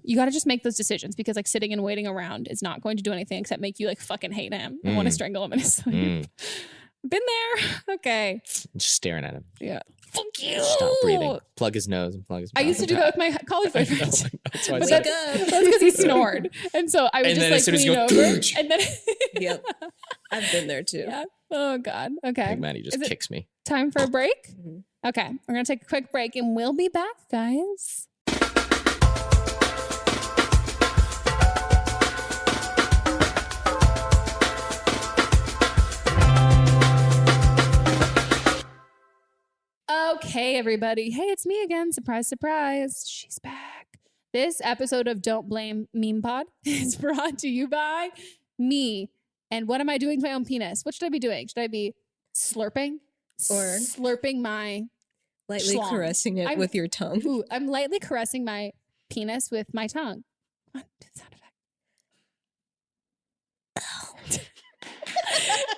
you got to just make those decisions, because like sitting and waiting around is not going to do anything except make you like fucking hate him and want to strangle him in his sleep. Been there. Okay. Just staring at him. Yeah. Fuck you. Stop breathing. Plug his nose and plug his mouth. I used to do that with my college boyfriend. That's why but that's because he snored. And so I would just like lean over. And then yep. I've been there too. Yeah. Oh God. Okay. Big Maddie just kicks me. Time for a break? Okay. We're going to take a quick break and we'll be back, guys. Okay, everybody. Hey, it's me again. Surprise, surprise. She's back. This episode of Don't Blame Meme Pod is brought to you by me. And what am I doing with my own penis? What should I be doing? Should I be slurping? Or slurping my lightly schlong? Caressing it with your tongue. Ooh, I'm lightly caressing my penis with my tongue. Come on, do the sound effect.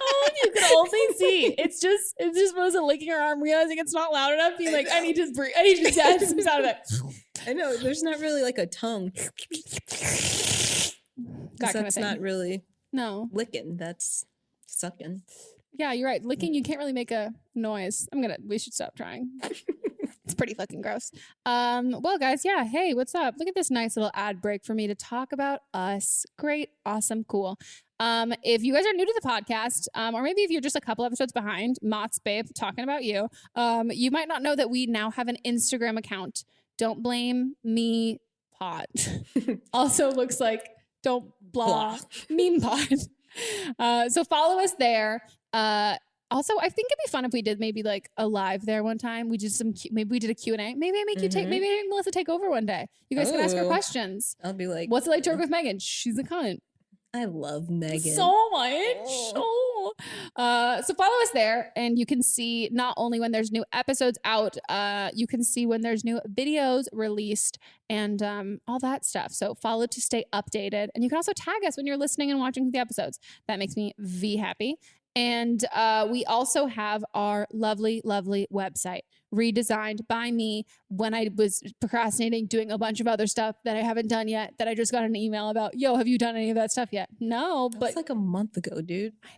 Oh, you can only see. It's just Rosa licking her arm, realizing it's not loud enough, being like, I need to breathe. I need to add some sound effect. I know, there's not really like a tongue. That's not really licking. That's sucking. Yeah, you're right. Licking, you can't really make a noise. We should stop trying. It's pretty fucking gross. Well, guys, yeah. Hey, what's up? Look at this nice little ad break for me to talk about us. Great, awesome, cool. If you guys are new to the podcast, or maybe if you're just a couple episodes behind, Mott's Babe talking about you, you might not know that we now have an Instagram account. Don't blame me pod. Also looks like don't blah. Meme pod. So follow us there. Also, I think it'd be fun if we did maybe like a live there one time. We did maybe we did a Q&A. Maybe I make you take, maybe I make Melissa take over one day. You guys can ask her questions. I'll be like, what's it like to work with Megan? She's a cunt. I love Megan so much. So follow us there, and you can see not only when there's new episodes out, you can see when there's new videos released and all that stuff. So follow to stay updated, and you can also tag us when you're listening and watching the episodes. That makes me happy. And we also have our lovely, lovely website redesigned by me when I was procrastinating doing a bunch of other stuff that I haven't done yet, that I just got an email about. Yo, have you done any of that stuff yet? No, but that's like a month ago, dude. I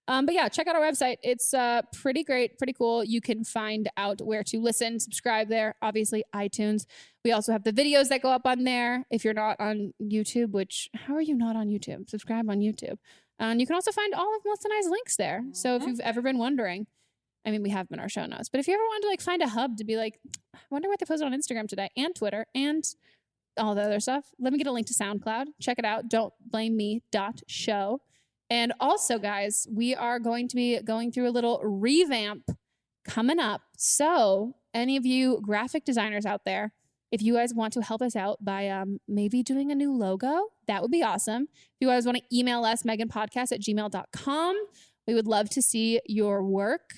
know. But yeah, check out our website. It's pretty great, pretty cool. You can find out where to listen, subscribe there. Obviously, iTunes. We also have the videos that go up on there. If you're not on YouTube, which, how are you not on YouTube? Subscribe on YouTube. And you can also find all of Melissa and I's links there. So if you've ever been wondering, I mean, we have them in our show notes, but if you ever wanted to like find a hub to be like, I wonder what they posted on Instagram today and Twitter and all the other stuff, let me get a link to SoundCloud. Check it out. Don'tblameme.show. And also, guys, we are going to be going through a little revamp coming up. So any of you graphic designers out there, if you guys want to help us out by maybe doing a new logo, that would be awesome. If you guys want to email us, meghanpodcast@gmail.com. We would love to see your work.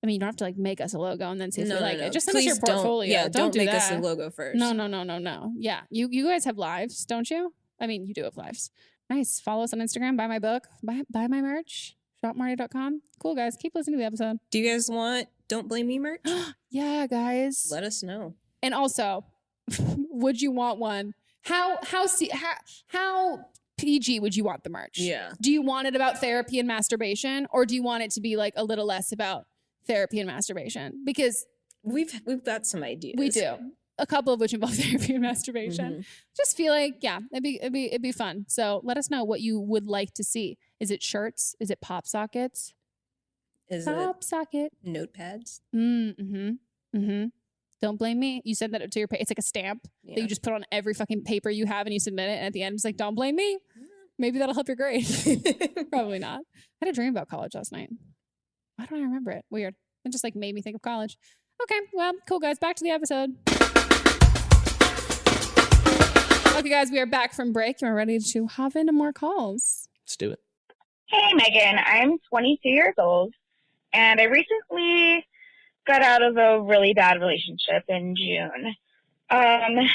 I mean, you don't have to like make us a logo and then see if we like it. Just send us your portfolio. Don't make that. us a logo first. No. Yeah, you guys have lives, don't you? I mean, you do have lives. Nice. Follow us on Instagram. Buy my book. Buy my merch. Shopmarty.com. Cool, guys. Keep listening to the episode. Do you guys want Don't Blame Me merch? Yeah, guys. Let us know. And also, would you want one? How PG would you want the merch? Yeah. Do you want it about therapy and masturbation, or do you want it to be like a little less about therapy and masturbation? Because we've got some ideas. We do. A couple of which involve therapy and masturbation. Just feel like, yeah, it'd be fun. So let us know what you would like to see. Is it shirts? Is it pop sockets? Is pop socket notepads? Don't blame me. You send that to your it's like a stamp that you just put on every fucking paper you have and you submit it. And at the end, it's like, don't blame me. Maybe that'll help your grade. Probably not. I had a dream about college last night. Why don't I remember it? Weird. It just like made me think of college. Okay, well, cool, guys. Back to the episode. Okay, guys, we are back from break and we're ready to hop into more calls. Let's do it. Hey, Megan. I'm 22 years old, and I recently got out of a really bad relationship in June. I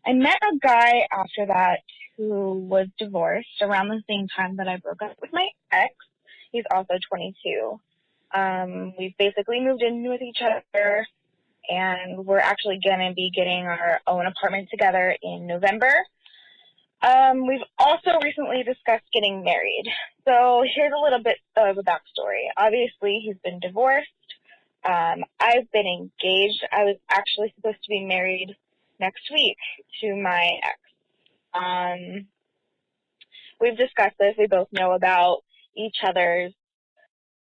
met a guy after that who was divorced around the same time that I broke up with my ex. He's also 22. We've basically moved in with each other, and we're actually going to be getting our own apartment together in November. We've also recently discussed getting married. So here's a little bit of a backstory. Obviously, he's been divorced. I've been engaged. I was actually supposed to be married next week to my ex. We've discussed this. We both know about each other's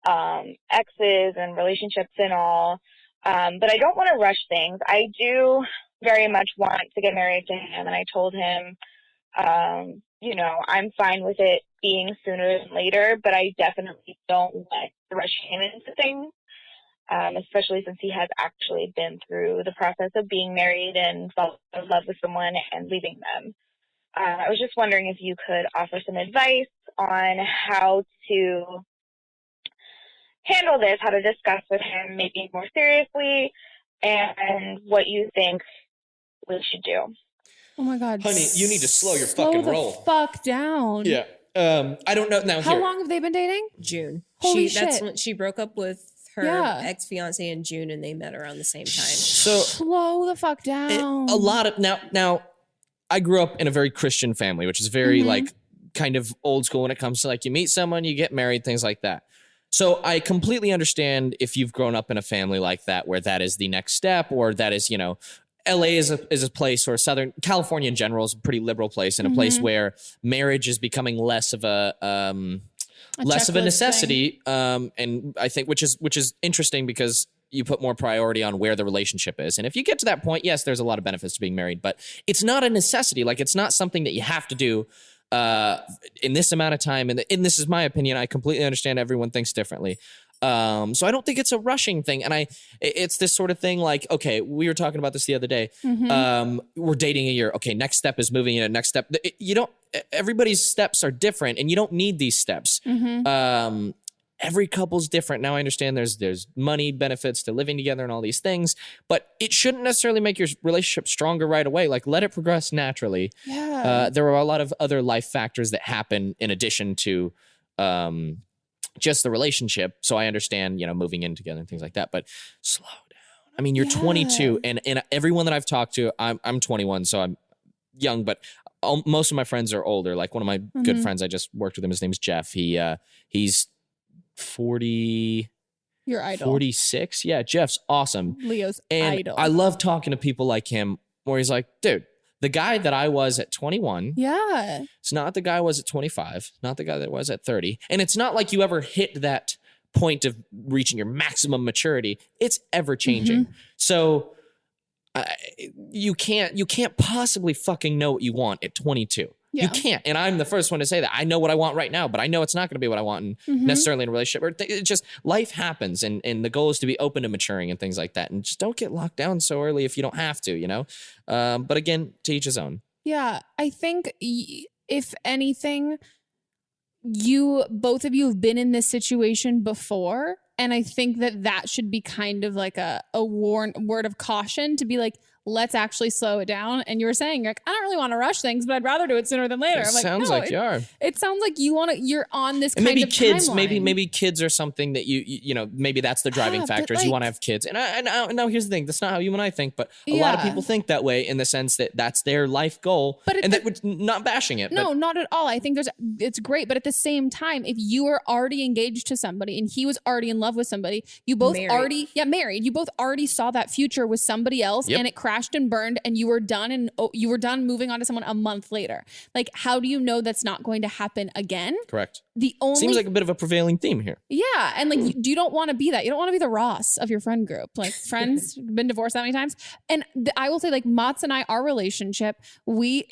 exes and relationships and all. But I don't want to rush things. I do very much want to get married to him, and I told him, I'm fine with it being sooner than later, but I definitely don't want to rush him into things. Especially since he has actually been through the process of being married and fell in love with someone and leaving them. I was just wondering if you could offer some advice on how to handle this, how to discuss with him maybe more seriously, and what you think we should do. Oh my God. Honey, you need to slow your fucking roll. Fuck down. Yeah. I don't know. Now, how long have they been dating? June. Holy shit. That's when she broke up with her ex-fiance in June, and they met around the same time. So slow the fuck down. Now I grew up in a very Christian family, which is very like kind of old school when it comes to like you meet someone, you get married, things like that. So I completely understand if you've grown up in a family like that, where that is the next step, or that is, LA is a place, or Southern California in general is a pretty liberal place, and a place where marriage is becoming less of a necessity. And I think, which is interesting, because you put more priority on where the relationship is. And if you get to that point, yes, there's a lot of benefits to being married, but it's not a necessity. Like, it's not something that you have to do in this amount of time. And this is my opinion. I completely understand everyone thinks differently. So I don't think it's a rushing thing. And it's this sort of thing like, okay, we were talking about this the other day. We're dating a year. Okay, next step is moving in. Next step. Everybody's steps are different, and you don't need these steps. Every couple's different. Now I understand there's money benefits to living together and all these things, but it shouldn't necessarily make your relationship stronger right away. Like, let it progress naturally. Yeah. There are a lot of other life factors that happen in addition to just the relationship. So I understand, moving in together and things like that, but slow down. I mean, you're 22, and everyone that I've talked to, I'm 21, so I'm young, but most of my friends are older. Like, one of my good friends, I just worked with him. His name's Jeff. He's 40. Your idol. 46. Yeah, Jeff's awesome. Leo's and idol. I love talking to people like him, where he's like, dude, the guy that I was at 21. Yeah. It's not the guy I was at 25. Not the guy that was at 30. And it's not like you ever hit that point of reaching your maximum maturity. It's ever changing. So you can't possibly fucking know what you want at 22. Yeah. You can't. And I'm the first one to say that. I know what I want right now, but I know it's not going to be what I want necessarily in a relationship. It's just, life happens, and the goal is to be open to maturing and things like that. And just don't get locked down so early if you don't have to, But again, to each his own. Yeah. I think if anything, both of you have been in this situation before. And I think that should be kind of like a word of caution, to be like, let's actually slow it down. And you were saying, like, I don't really want to rush things, but I'd rather do it sooner than later. It sounds like you are. It sounds like you're on this and kind maybe of kids, timeline. maybe kids are something that maybe that's the driving factor, is you want to have kids. And now here's the thing. That's not how you and I think, but a lot of people think that way, in the sense that that's their life goal. And that we're not bashing it. No, not at all. I think it's great. But at the same time, if you are already engaged to somebody and he was already in love with somebody, you both married. You both already saw that future with somebody else, and it crashed and burned, and you were done, and you were done moving on to someone a month later. Like, how do you know that's not going to happen again? Correct. Seems like a bit of a prevailing theme here. Yeah. And like, you don't want to be that. You don't want to be the Ross of your friend group. Like, friends been divorced that many times. And I will say, like, Mats and I, our relationship, we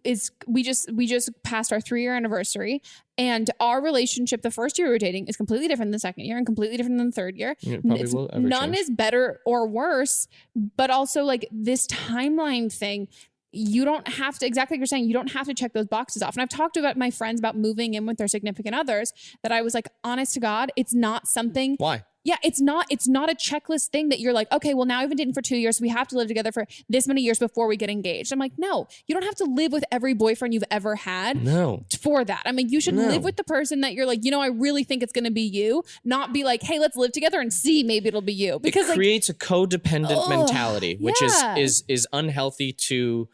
just passed our 3-year anniversary. And our relationship, the first year we were dating, is completely different than the second year, and completely different than the third year. None is better or worse, but also, like, this timeline thing, you don't have to, exactly like you're saying, you don't have to check those boxes off. And I've talked about my friends about moving in with their significant others, that I was like, honest to God, it's not something. Why? Yeah, it's not a checklist thing that you're like, okay, well, now we've been dating for 2 years, so we have to live together for this many years before we get engaged. I'm like, no, you don't have to live with every boyfriend you've ever had for that. I mean, you should live with the person that you're like, I really think it's going to be you, not be like, hey, let's live together and see, maybe it'll be you. Because it creates a codependent mentality, which is unhealthy to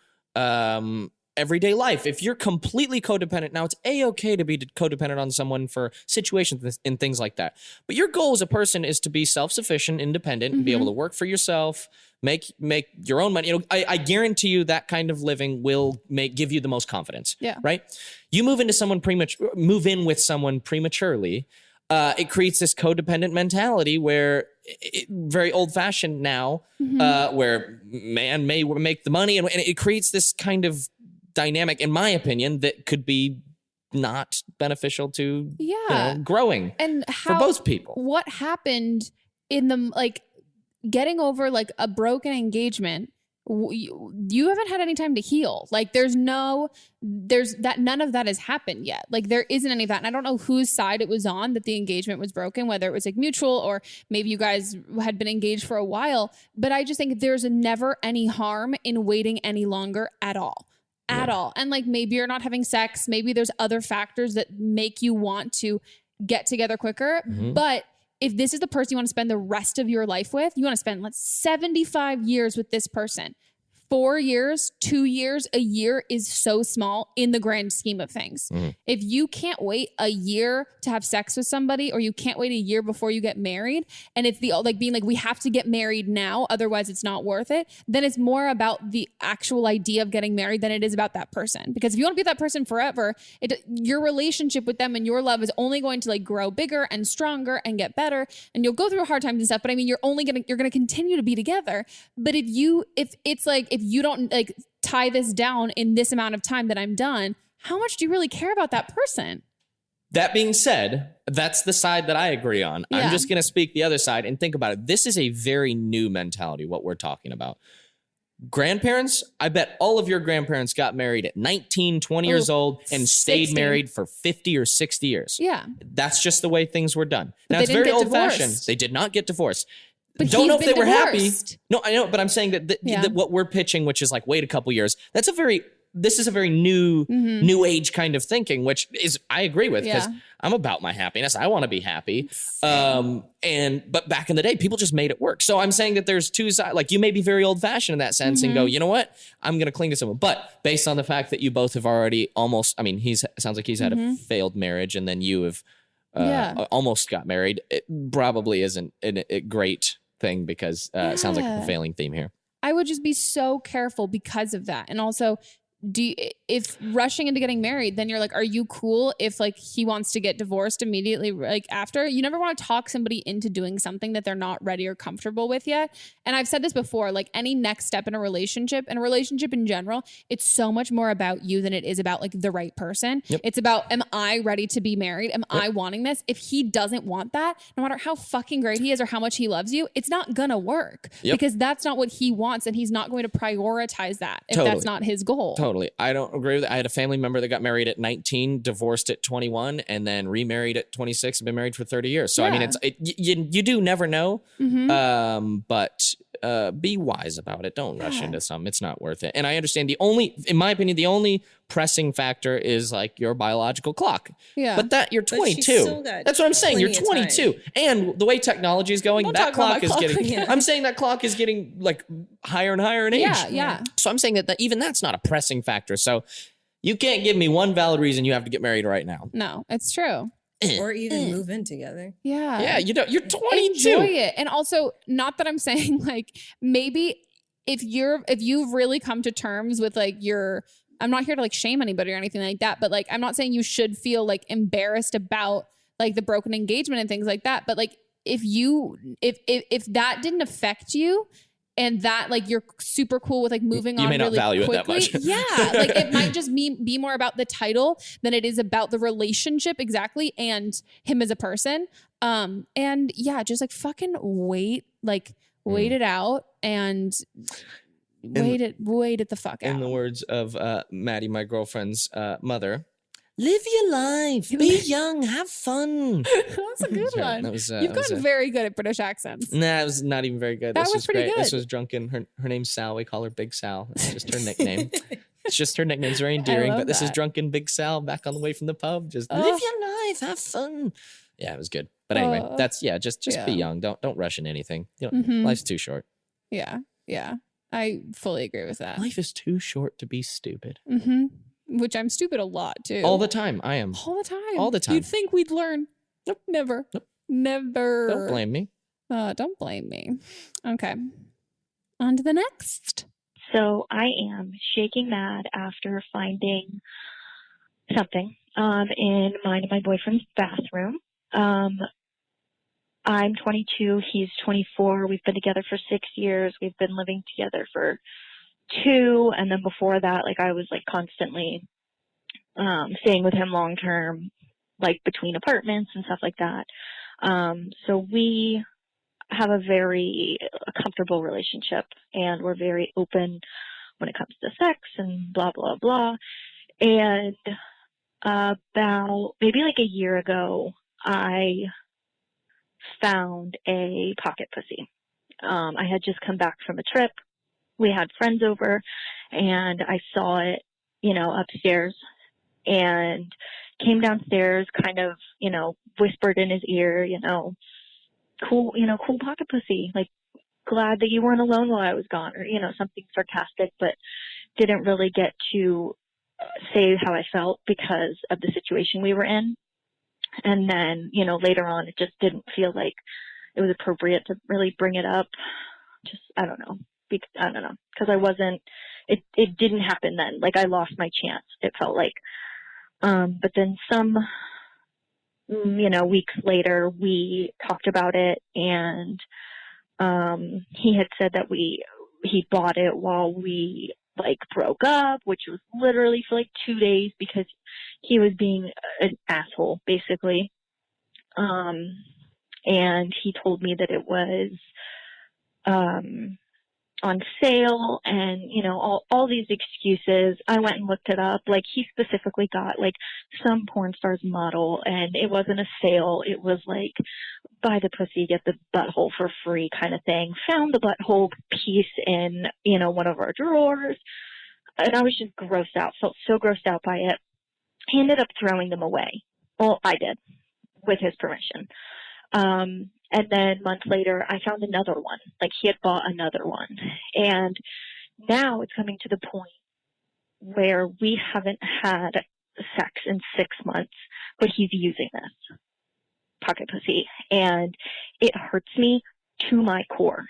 everyday life. If you're completely codependent, now it's a-okay to be codependent on someone for situations and things like that. But your goal as a person is to be self-sufficient, independent, and be able to work for yourself, make your own money. I guarantee you that kind of living will give you the most confidence. Yeah. Right? You move in with someone prematurely. It creates this codependent mentality where very old-fashioned now, where man may make the money, and it creates this kind of dynamic, in my opinion, that could be not beneficial to growing and for both people. What happened in the, like, getting over like a broken engagement? You haven't had any time to heal. Like, none of that has happened yet. Like, there isn't any of that. And I don't know whose side it was on that the engagement was broken, whether it was like mutual or maybe you guys had been engaged for a while. But I just think there's never any harm in waiting any longer at all. At all. And like, maybe you're not having sex. Maybe there's other factors that make you want to get together quicker. But if this is the person you want to spend the rest of your life with, you want to spend 75 years with this person, 4 years, 2 years, a year is so small in the grand scheme of things. If you can't wait a year to have sex with somebody, or you can't wait a year before you get married, and it's the like being like, we have to get married now, otherwise it's not worth it, then it's more about the actual idea of getting married than it is about that person. Because if you want to be with that person forever, your relationship with them and your love is only going to like grow bigger and stronger and get better, and you'll go through hard times and stuff, but I mean, you're gonna continue to be together. But if you don't like tie this down in this amount of time that I'm done, how much do you really care about that person? That being said, that's the side that I agree on. Yeah. I'm just going to speak the other side and think about it. This is a very new mentality, what we're talking about. Grandparents, I bet all of your grandparents got married at 19, 20 years old and stayed married for 50 or 60 years. Yeah. That's just the way things were done. Now, it's very old-fashioned. They did not get divorced. But don't know if they were happy. divorced. No, I know, but I'm saying that what we're pitching, which is like, wait a couple years, this is a very new age kind of thinking, which is, I agree with, because I'm about my happiness. I want to be happy. But back in the day, people just made it work. So I'm saying that there's two sides. Like, you may be very old fashioned in that sense and go, you know what? I'm going to cling to someone. But based on the fact that you both have already sounds like he's had a failed marriage, and then you have almost got married. It probably isn't a great thing, because it sounds like a prevailing theme here. I would just be so careful because of that. And also, if rushing into getting married, then you're like, are you cool if like he wants to get divorced immediately, like after? You never want to talk somebody into doing something that they're not ready or comfortable with yet. And I've said this before, like any next step in a relationship in general, it's so much more about you than it is about like the right person. Yep. It's about, am I ready to be married? Am I wanting this? If he doesn't want that, no matter how fucking great he is or how much he loves you, it's not gonna work because that's not what he wants, and he's not going to prioritize that if that's not his goal. Totally. I don't agree with that. I had a family member that got married at 19, divorced at 21, and then remarried at 26 and been married for 30 years. So, I mean, you do never know, but be wise about it. Don't rush into something. It's not worth it. And I understand in my opinion, the only pressing factor is like your biological clock. Yeah. But you're 22. That's what I'm saying. You're 22. And the way technology is going, that clock is getting, I'm saying that clock is getting like higher and higher in age. Yeah. So I'm saying that even that's not a pressing factor. So you can't give me one valid reason you have to get married right now. No, it's true. Or even move in together. Yeah. Yeah, you're 22. Enjoy it. And also, not that I'm saying like, maybe if you've really come to terms with like I'm not here to like shame anybody or anything like that, but like, I'm not saying you should feel like embarrassed about like the broken engagement and things like that. But like, if that didn't affect you, and that like you're super cool with like moving on really quickly. You may not value it that much. Yeah, like it might just be more about the title than it is about the relationship exactly and him as a person. And yeah, just like fucking wait it out and wait it the fuck out. In the words of Maddie, my girlfriend's mother, live your life, be young, have fun. That's a good one. You've gotten very good at British accents. Nah, it was not even very good. That was pretty good. This was drunken. Her name's Sal. We call her Big Sal. It's just her nickname. It's just her nickname's very endearing. But this is drunken Big Sal back on the way from the pub. Just live your life, have fun. Yeah, it was good. But anyway, that's just be young. Don't rush into anything. Life's too short. Yeah. I fully agree with that. Life is too short to be stupid. Which I'm stupid a lot too. All the time. I am. All the time. You'd think we'd learn. Nope. Never. Nope. Never. Don't blame me. Don't blame me. Okay. On to the next. So I am shaking mad after finding something in mine and my boyfriend's bathroom. I'm 22. He's 24. We've been together for 6 years. We've been living together for 2, and then before that, like I was like constantly staying with him long term, like between apartments and stuff like that. So we have a very comfortable relationship, and we're very open when it comes to sex and blah blah blah. And about maybe like a year ago, I found a pocket pussy. I had just come back from a trip. We had friends over, and I saw it, upstairs, and came downstairs, kind of, whispered in his ear, cool pocket pussy, like, glad that you weren't alone while I was gone, or, something sarcastic, but didn't really get to say how I felt because of the situation we were in. And then, later on, it just didn't feel like it was appropriate to really bring it up. Just, I don't know. Because I wasn't, it didn't happen then. Like, I lost my chance, it felt like. But then some, weeks later, we talked about it, and he had said that he bought it while we broke up, which was literally for 2 days because he was being an asshole, basically. And he told me that it was on sale, and all these excuses. I went and looked it up. He specifically got some porn star's model, and it wasn't a sale. It was buy the pussy, get the butthole for free kind of thing. Found the butthole piece in one of our drawers, and I was just grossed out. Felt so grossed out by it. He ended up throwing them away. Well, I did, with his permission. And then months later, I found another one. He had bought another one. And now it's coming to the point where we haven't had sex in 6 months, but he's using this pocket pussy. And it hurts me to my core.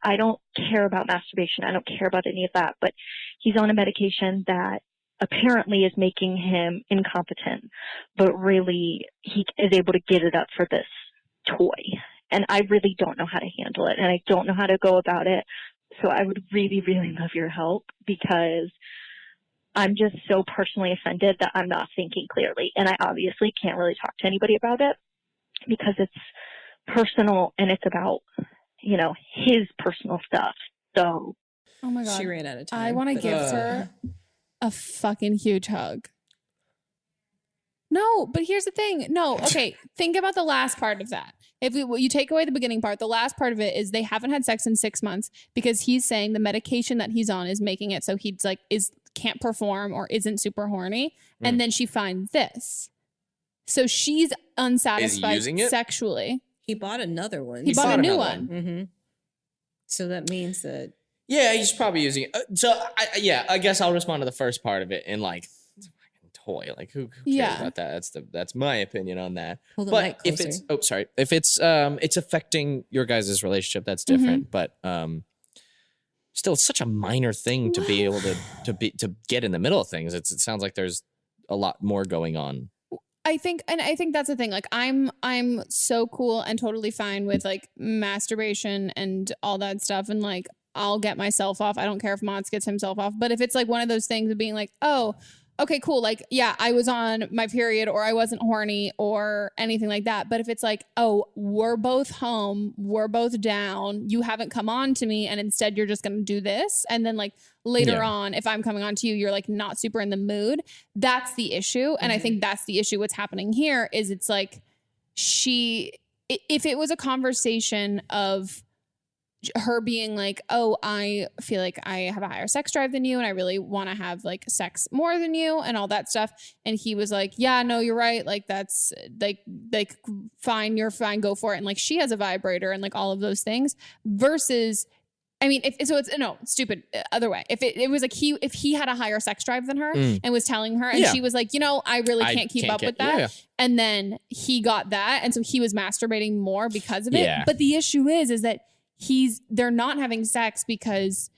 I don't care about masturbation. I don't care about any of that. But he's on a medication that apparently is making him incompetent, but really he is able to get it up for this toy. And I really don't know how to handle it, and I don't know how to go about it. So I would really, really love your help, because I'm just so personally offended that I'm not thinking clearly. And I obviously can't really talk to anybody about it because it's personal and it's about, his personal stuff. So, oh my God, she ran out of time. I want to give her a fucking huge hug. No, but here's the thing. No, okay. Think about the last part of that. If you take away the beginning part, the last part of it is they haven't had sex in 6 months because he's saying the medication that he's on is making it so he's can't perform or isn't super horny. And then she finds this. So she's unsatisfied sexually. He bought another one. He bought a new one. Mm-hmm. So that means that. Yeah, he's probably using it. I guess I'll respond to the first part of it in it's a fucking toy. Who cares about that? That's my opinion on that. Hold but if it's affecting your guys' relationship, that's different. But still, it's such a minor thing to be able to get in the middle of things. It sounds like there's a lot more going on. I think that's the thing. I'm so cool and totally fine with masturbation and all that stuff, and I'll get myself off. I don't care if Mons gets himself off. But if it's one of those things of being oh, okay, cool. I was on my period, or I wasn't horny or anything like that. But if it's oh, we're both home, we're both down, you haven't come on to me, and instead you're just going to do this. And then later on, if I'm coming on to you, you're not super in the mood. That's the issue. And I think that's the issue. What's happening here is it's if it was a conversation of her being oh, I feel like I have a higher sex drive than you, and I really want to have sex more than you and all that stuff. And he was yeah, no, you're right. That's fine. You're fine. Go for it. And she has a vibrator and all of those things versus, I mean, stupid other way. If it was if he had a higher sex drive than her and was telling her, and she was I really can't keep up with that. Yeah. And then he got that. And so he was masturbating more because of it. Yeah. But the issue is that they're not having sex because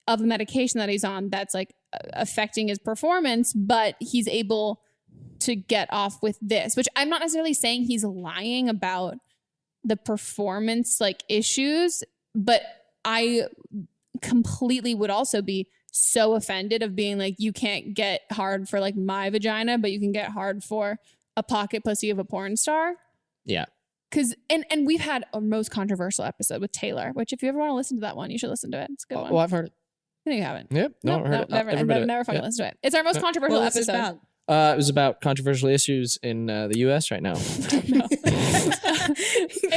of a medication that he's on that's affecting his performance, but he's able to get off with this, which I'm not necessarily saying he's lying about the performance issues, but I completely would also be so offended of being you can't get hard for my vagina, but you can get hard for a pocket pussy of a porn star. Yeah. Because and we've had our most controversial episode with Taylor, which if you ever want to listen to that one, you should listen to it. It's a good one. Well, I've heard it. No, you haven't. Yep. No, heard it. Never fucking listened to it. It's our most controversial episode. It was about controversial issues in the U.S. right now. I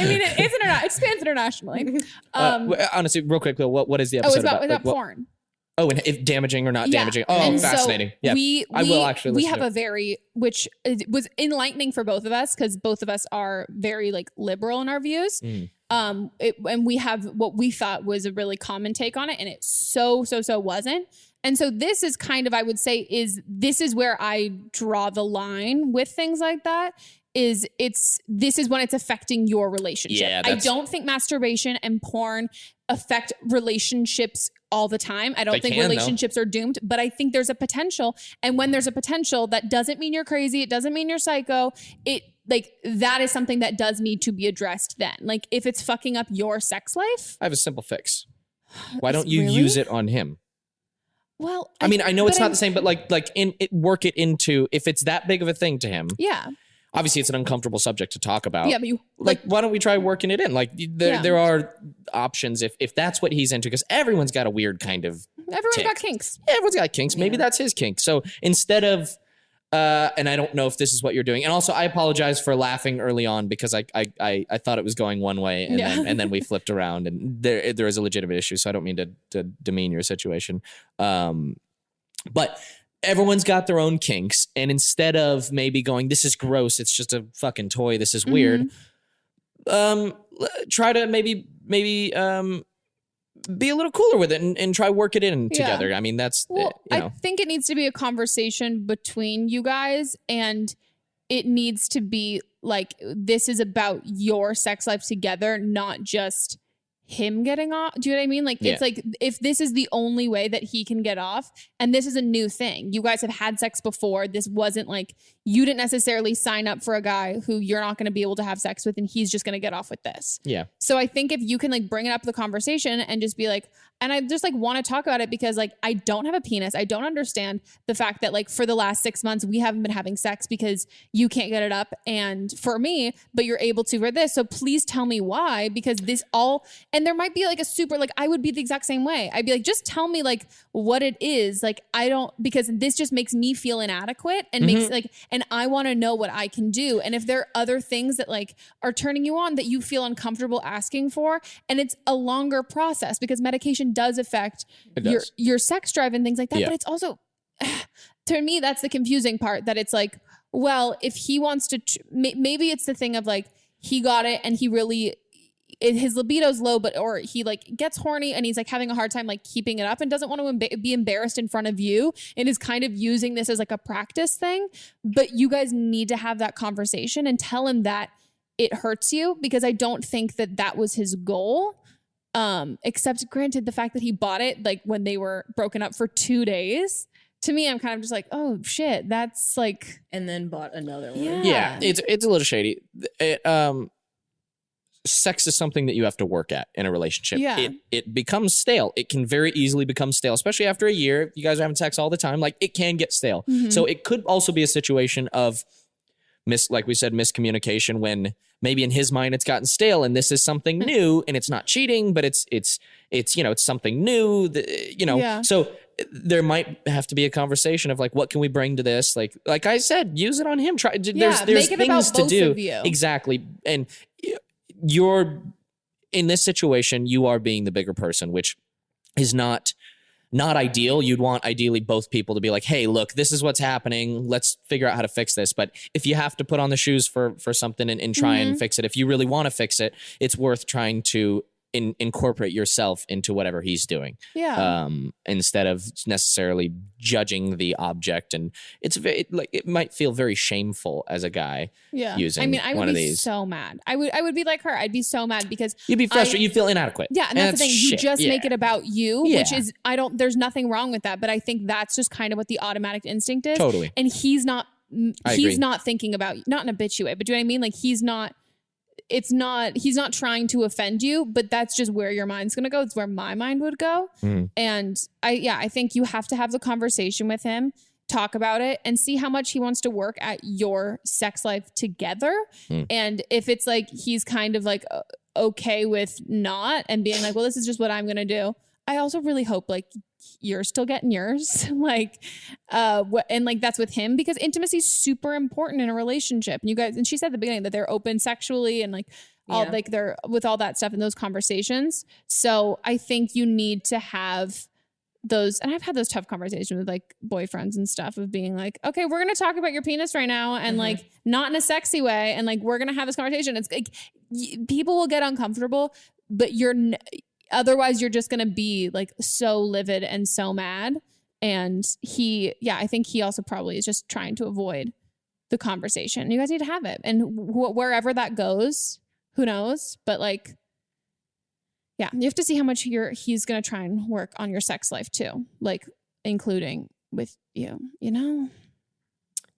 mean, it spans internationally. Honestly, real quick, Bill, what is the episode about? It's about porn. Oh, and if damaging or not damaging. Oh, and fascinating. So yeah. I will actually listen we have a very, which was enlightening for both of us because both of us are very like liberal in our views. And we have what we thought was a really common take on it. And it so wasn't. And so this is kind of, I would say, this is where I draw the line with things like that. This is when it's affecting your relationship. Yeah, I don't think masturbation and porn affect relationships all the time. I don't think relationships are doomed, but I think there's a potential. And when there's a potential, that doesn't mean you're crazy. It doesn't mean you're psycho. That is something that does need to be addressed then. Like if it's fucking up your sex life. I have a simple fix. Why don't you use it on him? Well, I mean, I know it's not the same, but work it into, if it's that big of a thing to him. Yeah. Obviously, it's an uncomfortable subject to talk about. Yeah, but why don't we try working it in? There are options if that's what he's into, because everyone's got a weird kind of got kinks. Yeah, everyone's got kinks. Maybe that's his kink. So instead of, and I don't know if this is what you're doing. And also, I apologize for laughing early on because I thought it was going one way, and then we flipped around, and there is a legitimate issue. So I don't mean to demean your situation, but. Everyone's got their own kinks, and instead of maybe going, this is gross, it's just a fucking toy, this is weird, try to maybe be a little cooler with it and try work it in together. I mean, that's, I think it needs to be a conversation between you guys, and it needs to be like, this is about your sex life together, not just him getting off. Do you know what I mean? Like, it's like, if this is the only way that he can get off, and this is a new thing, you guys have had sex before. This wasn't like, you didn't necessarily sign up for a guy who you're not going to be able to have sex with, and he's just going to get off with this. Yeah. So I think if you can like bring it up the conversation and just be like, and I just like want to talk about it because like, I don't have a penis. I don't understand the fact that like for the last 6 months, we haven't been having sex because you can't get it up. And for me, but you're able to for this. So please tell me why, because this all, and there might be like a super, like I would be the exact same way. I'd be like, just tell me like what it is. Like, I don't, because this just makes me feel inadequate and makes like, and I want to know what I can do. And if there are other things that like are turning you on that you feel uncomfortable asking for, and it's a longer process because medication does affect your sex drive and things like that. But it's also, to me, that's the confusing part, that it's like, well, if he wants to, maybe it's the thing of like, he got it and he really, his libido's low, or he like gets horny and he's like having a hard time like keeping it up and doesn't want to be embarrassed in front of you, and is kind of using this as like a practice thing. But you guys need to have that conversation and tell him that it hurts you, because I don't think that was his goal. Except granted, the fact that he bought it like when they were broken up for 2 days, to me, I'm kind of just like, oh shit, that's like, and then bought another one. Yeah, it's a little shady. Sex is something that you have to work at in a relationship. Yeah. It becomes stale. It can very easily become stale, especially after a year. You guys are having sex all the time. Like, it can get stale. Mm-hmm. So it could also be a situation of like we said, miscommunication, when maybe in his mind it's gotten stale and this is something new, and it's not cheating, but it's it's something new, so there might have to be a conversation of like, what can we bring to this? Like I said, use it on him. There's things to do. Exactly. And you're in this situation, you are being the bigger person, which is not ideal. You'd want ideally both people to be like, hey, look, this is what's happening. Let's figure out how to fix this. But if you have to put on the shoes for something and try and fix it, if you really want to fix it, it's worth trying to incorporate yourself into whatever he's doing. Yeah. Instead of necessarily judging the object, and it might feel very shameful as a guy. Yeah. Using I would be so mad. I would be like her. I'd be so mad because you'd be frustrated. You'd feel inadequate. Yeah. And that's the thing. You just make it about you, which is, there's nothing wrong with that. But I think that's just kind of what the automatic instinct is. Totally. And he's not thinking about, not in a bitchy way, but do you know what I mean? Like, he's not trying to offend you, but that's just where your mind's going to go. It's where my mind would go. And I think you have to have the conversation with him, talk about it, and see how much he wants to work at your sex life together. And if it's like, he's kind of like okay with not, and being like, well, this is just what I'm going to do. I also really hope like you're still getting yours, like, and like that's with him, because intimacy is super important in a relationship. And you guys, and she said at the beginning that they're open sexually and like all like they're with all that stuff in those conversations. So I think you need to have those, and I've had those tough conversations with like boyfriends and stuff of being like, okay, we're going to talk about your penis right now. And like, not in a sexy way. And like, we're going to have this conversation. It's like, people will get uncomfortable, but otherwise you're just going to be like so livid and so mad. And I think he also probably is just trying to avoid the conversation. You guys need to have it. And wherever that goes, who knows? But like, yeah, you have to see how much he's going to try and work on your sex life too. Like including with you, you know?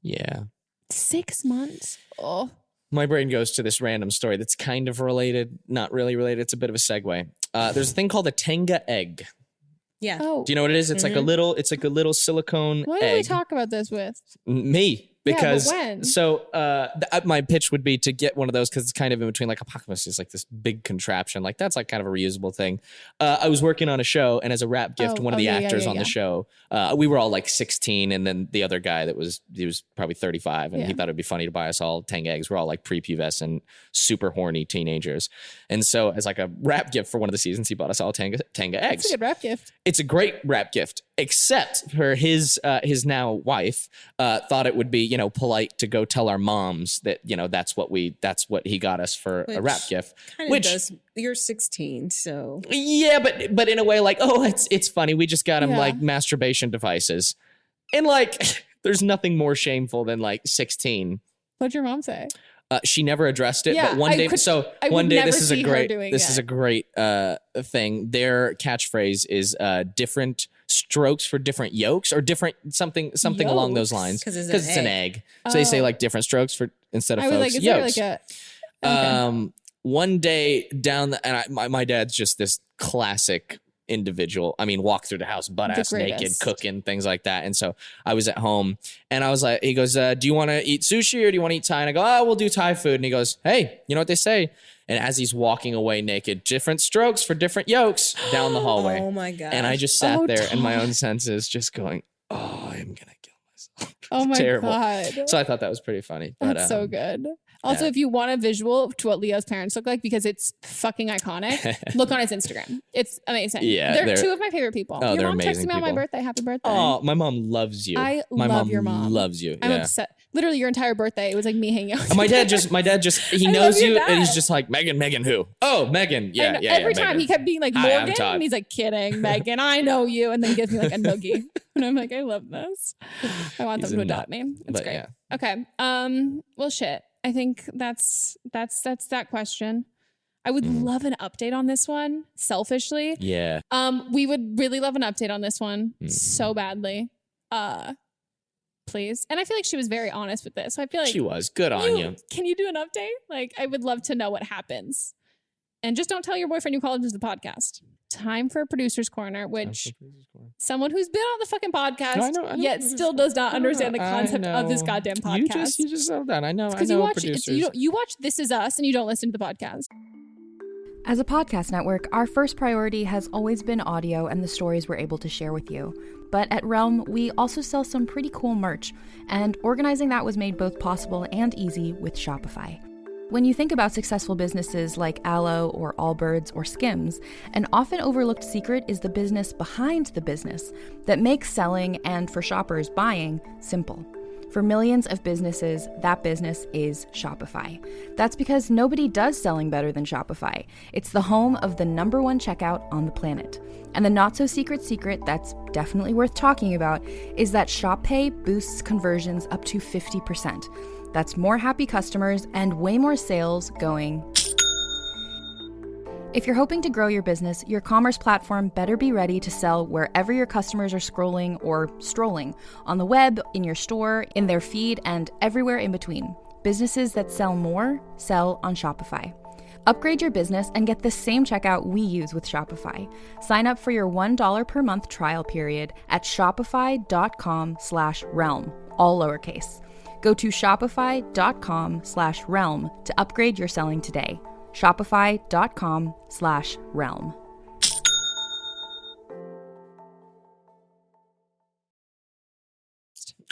Yeah. 6 months. Oh. My brain goes to this random story that's kind of related, not really related. It's a bit of a segue. There's a thing called a Tenga egg. Yeah. Oh. Do you know what it is? It's like a little silicone What egg. did we talk about this with? Me. Because when? So my pitch would be to get one of those because it's kind of in between like a pussies, is like this big contraption. Like that's like kind of a reusable thing. I was working on a show, and as a wrap gift, one of the actors on the show, we were all like 16, and then the other guy he was probably 35, and he thought it'd be funny to buy us all Tenga eggs. We're all like prepubescent, super horny teenagers, and so as like a wrap gift for one of the seasons, he bought us all Tenga eggs. It's a good wrap gift. It's a great wrap gift, except for his now wife thought it would be polite to go tell our moms that that's what he got us for a wrap gift. You're 16, so yeah, but in a way like, oh, it's funny. We just got him like masturbation devices, and like there's nothing more shameful than like 16. What'd your mom say? She never addressed it, but one day this is a great thing. Their catchphrase is different strokes for different yolks, or different something along those lines, because it's an egg. So they say like different strokes for instead of folks, yolks. One day down my dad's just this classic individual. I mean, walk through the house butt ass naked, cooking, things like that. And so I was at home, and I was like, he goes, do you want to eat sushi or do you want to eat Thai? And I go, oh, we'll do Thai food. And he goes, hey, you know what they say? And as he's walking away naked, different strokes for different yolks down the hallway. Oh my God. And I just sat there in my own senses just going, oh, I'm going to kill myself. Oh my Terrible. God. So I thought that was pretty funny. That's so good. Also, if you want a visual to what Leo's parents look like, because it's fucking iconic, look on his Instagram. It's amazing. Yeah, they're two of my favorite people. Oh, your mom amazing texted me on my birthday. Happy birthday. Oh, my mom loves you. My mom your mom loves you. I'm upset. Literally your entire birthday, it was like me hanging out. My dad just he knows you, and he's just like, Megan who? Oh, Megan. Yeah. Every time Megan. he kept being like, Morgan, and he's like, kidding, Megan, I know you, and then he gives me like a noogie, and I'm like, I love this. I want them to adopt me. It's great. Yeah. Okay. Well, shit. I think that's that question. I would love an update on this one, selfishly. Yeah. We would really love an update on this one so badly. Please. And I feel like she was very honest with this. So I feel like she was good on you. Can you do an update? Like, I would love to know what happens. And just don't tell your boyfriend you called into the podcast. Time for Producer's Corner, which someone who's been on the fucking podcast, I know, yet still does not understand the concept of this goddamn podcast. You just said that. I know. Because you watch This Is Us and you don't listen to the podcast. As a podcast network, our first priority has always been audio and the stories we're able to share with you. But at Realm, we also sell some pretty cool merch, and organizing that was made both possible and easy with Shopify. When you think about successful businesses like Aloe or Allbirds or Skims, an often overlooked secret is the business behind the business that makes selling and, for shoppers, buying simple. For millions of businesses, that business is Shopify. That's because nobody does selling better than Shopify. It's the home of the #1 checkout on the planet. And the not-so-secret secret that's definitely worth talking about is that Shop Pay boosts conversions up to 50%. That's more happy customers and way more sales going. If you're hoping to grow your business, your commerce platform better be ready to sell wherever your customers are scrolling or strolling, on the web, in your store, in their feed, and everywhere in between. Businesses that sell more, sell on Shopify. Upgrade your business and get the same checkout we use with Shopify. Sign up for your $1 per month trial period at shopify.com/realm, all lowercase. Go to shopify.com/realm to upgrade your selling today. Shopify.com/realm.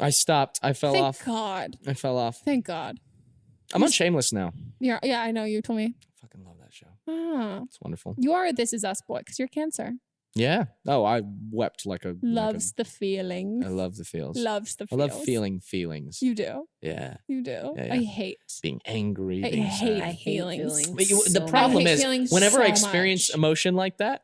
I stopped. I fell off. Thank God. I fell off. Thank God. I'm on Shameless now. Yeah, I know. You told me. I fucking love that show. Ah. It's wonderful. You are a This Is Us boy because you're Cancer. Yeah. Oh, I wept like a... Loves the feelings. I love the feels. Loves the I feels. love feeling feelings. You do? Yeah. You do? Yeah, yeah. I hate. Being angry. I being hate sad. feelings. The problem is, whenever I so experience much. emotion like that,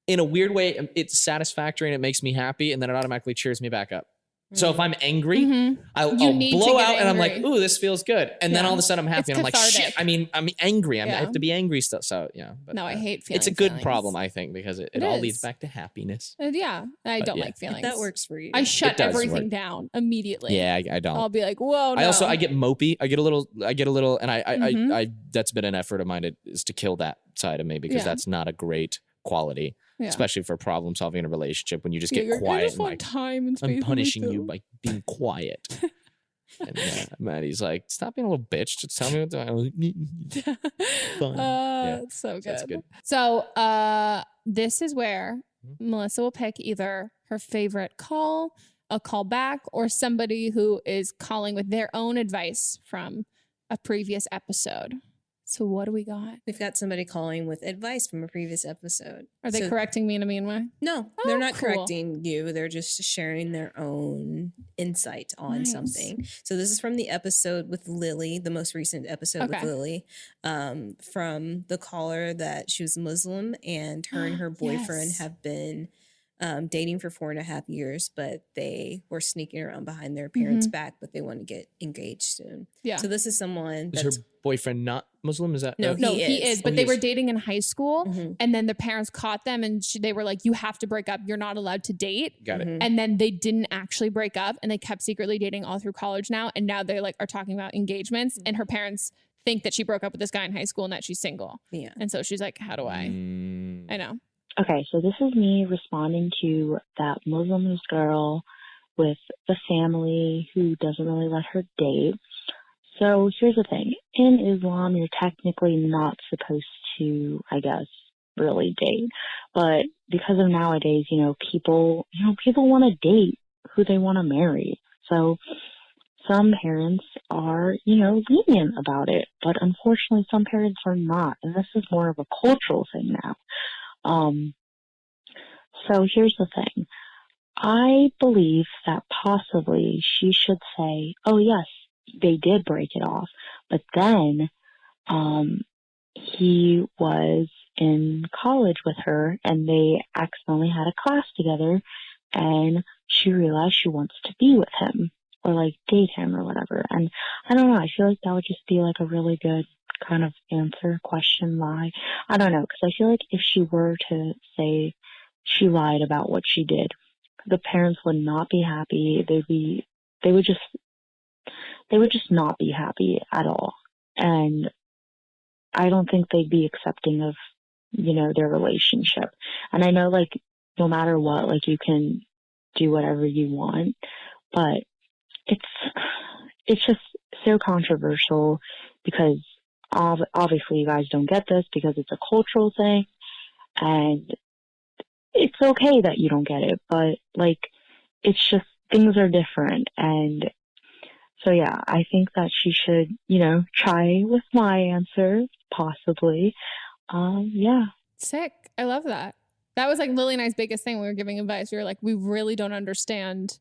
in a weird way, it's satisfactory and it makes me happy, and then it automatically cheers me back up. So if I'm angry, I'll blow out and I'm like, ooh, this feels good. And then all of a sudden I'm happy and I'm like, shit, I'm angry. I have to be angry still. So, yeah. But, no, I hate feelings. It's a good problem, I think, because it all leads back to happiness. Yeah. I don't like feelings. If that works for you. I shut everything down immediately. Yeah, I don't. I'll be like, whoa, no. I get mopey. I get a little, and I that's been an effort of mine is to kill that side of me, because that's not a great quality. Yeah. Especially for problem solving in a relationship, when you just get quiet and like, I'm punishing you by being quiet. And Maddie's like, stop being a little bitch. Just tell me what to do. It's so good. That's good. So this is where Melissa will pick either her favorite call, a call back, or somebody who is calling with their own advice from a previous episode. So what do we got? We've got somebody calling with advice from a previous episode. Are they correcting me in a mean way? No, they're not correcting you. They're just sharing their own insight on something. So this is from the episode with Lily, the most recent episode with Lily, from the caller that she was Muslim, and her and her boyfriend have been dating for 4.5 years, but they were sneaking around behind their parents' back, but they want to get engaged soon. Yeah. So this is someone that's... Is her boyfriend not Muslim? Is that... No, he is. But they were dating in high school, and then the parents caught them, and they were like, you have to break up. You're not allowed to date. Got it. And then they didn't actually break up, and they kept secretly dating all through college now, and now they are talking about engagements, and her parents think that she broke up with this guy in high school and that she's single. Yeah. And so she's like, how do I know. Okay, so this is me responding to that Muslim girl with the family who doesn't really let her date. So here's the thing. In Islam, you're technically not supposed to, I guess, really date. But because of nowadays, people want to date who they want to marry. So some parents are, lenient about it. But unfortunately, some parents are not. And this is more of a cultural thing now. So here's the thing. I believe that possibly she should say, oh yes, they did break it off, but then, he was in college with her and they accidentally had a class together and she realized she wants to be with him or date him or whatever. And I don't know. I feel like that would just be a really good kind of answer, question, lie. I don't know, because I feel like if she were to say she lied about what she did, the parents would not be happy. They would just not be happy at all. And I don't think they'd be accepting of, their relationship. And I know no matter what, you can do whatever you want, but it's just so controversial because obviously you guys don't get this because it's a cultural thing, and it's okay that you don't get it, but it's just things are different. And so yeah, I think that she should, try with my answer, possibly. Yeah. Sick. I love that. That was Lily and I's biggest thing when we were giving advice. We were we really don't understand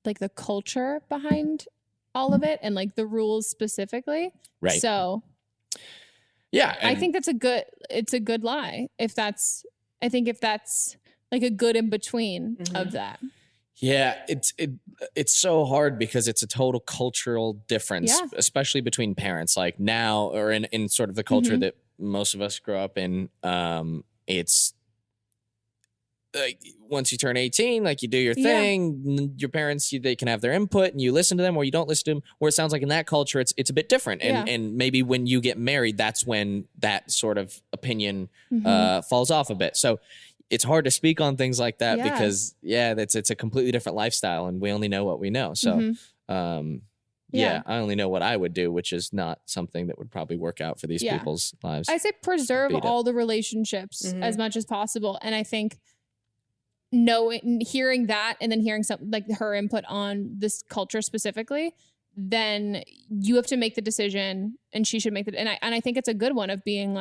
the culture behind all of it and the rules specifically. Right. So yeah, I think it's a good lie if that's a good in between of that. Yeah, it's so hard because it's a total cultural difference, especially between parents. Now, or in sort of the culture that most of us grow up in, it's once you turn 18, you do your thing. Your parents, they can have their input, and you listen to them, or you don't listen to them. Where it sounds like in that culture, it's a bit different. And maybe when you get married, that's when that sort of opinion falls off a bit. So it's hard to speak on things like that because it's a completely different lifestyle, and we only know what we know. So I only know what I would do, which is not something that would probably work out for these people's lives. I say preserve all the relationships as much as possible. And I think hearing that and then hearing something her input on this culture specifically, then you have to make the decision, and she should make it. And I think it's a good one of being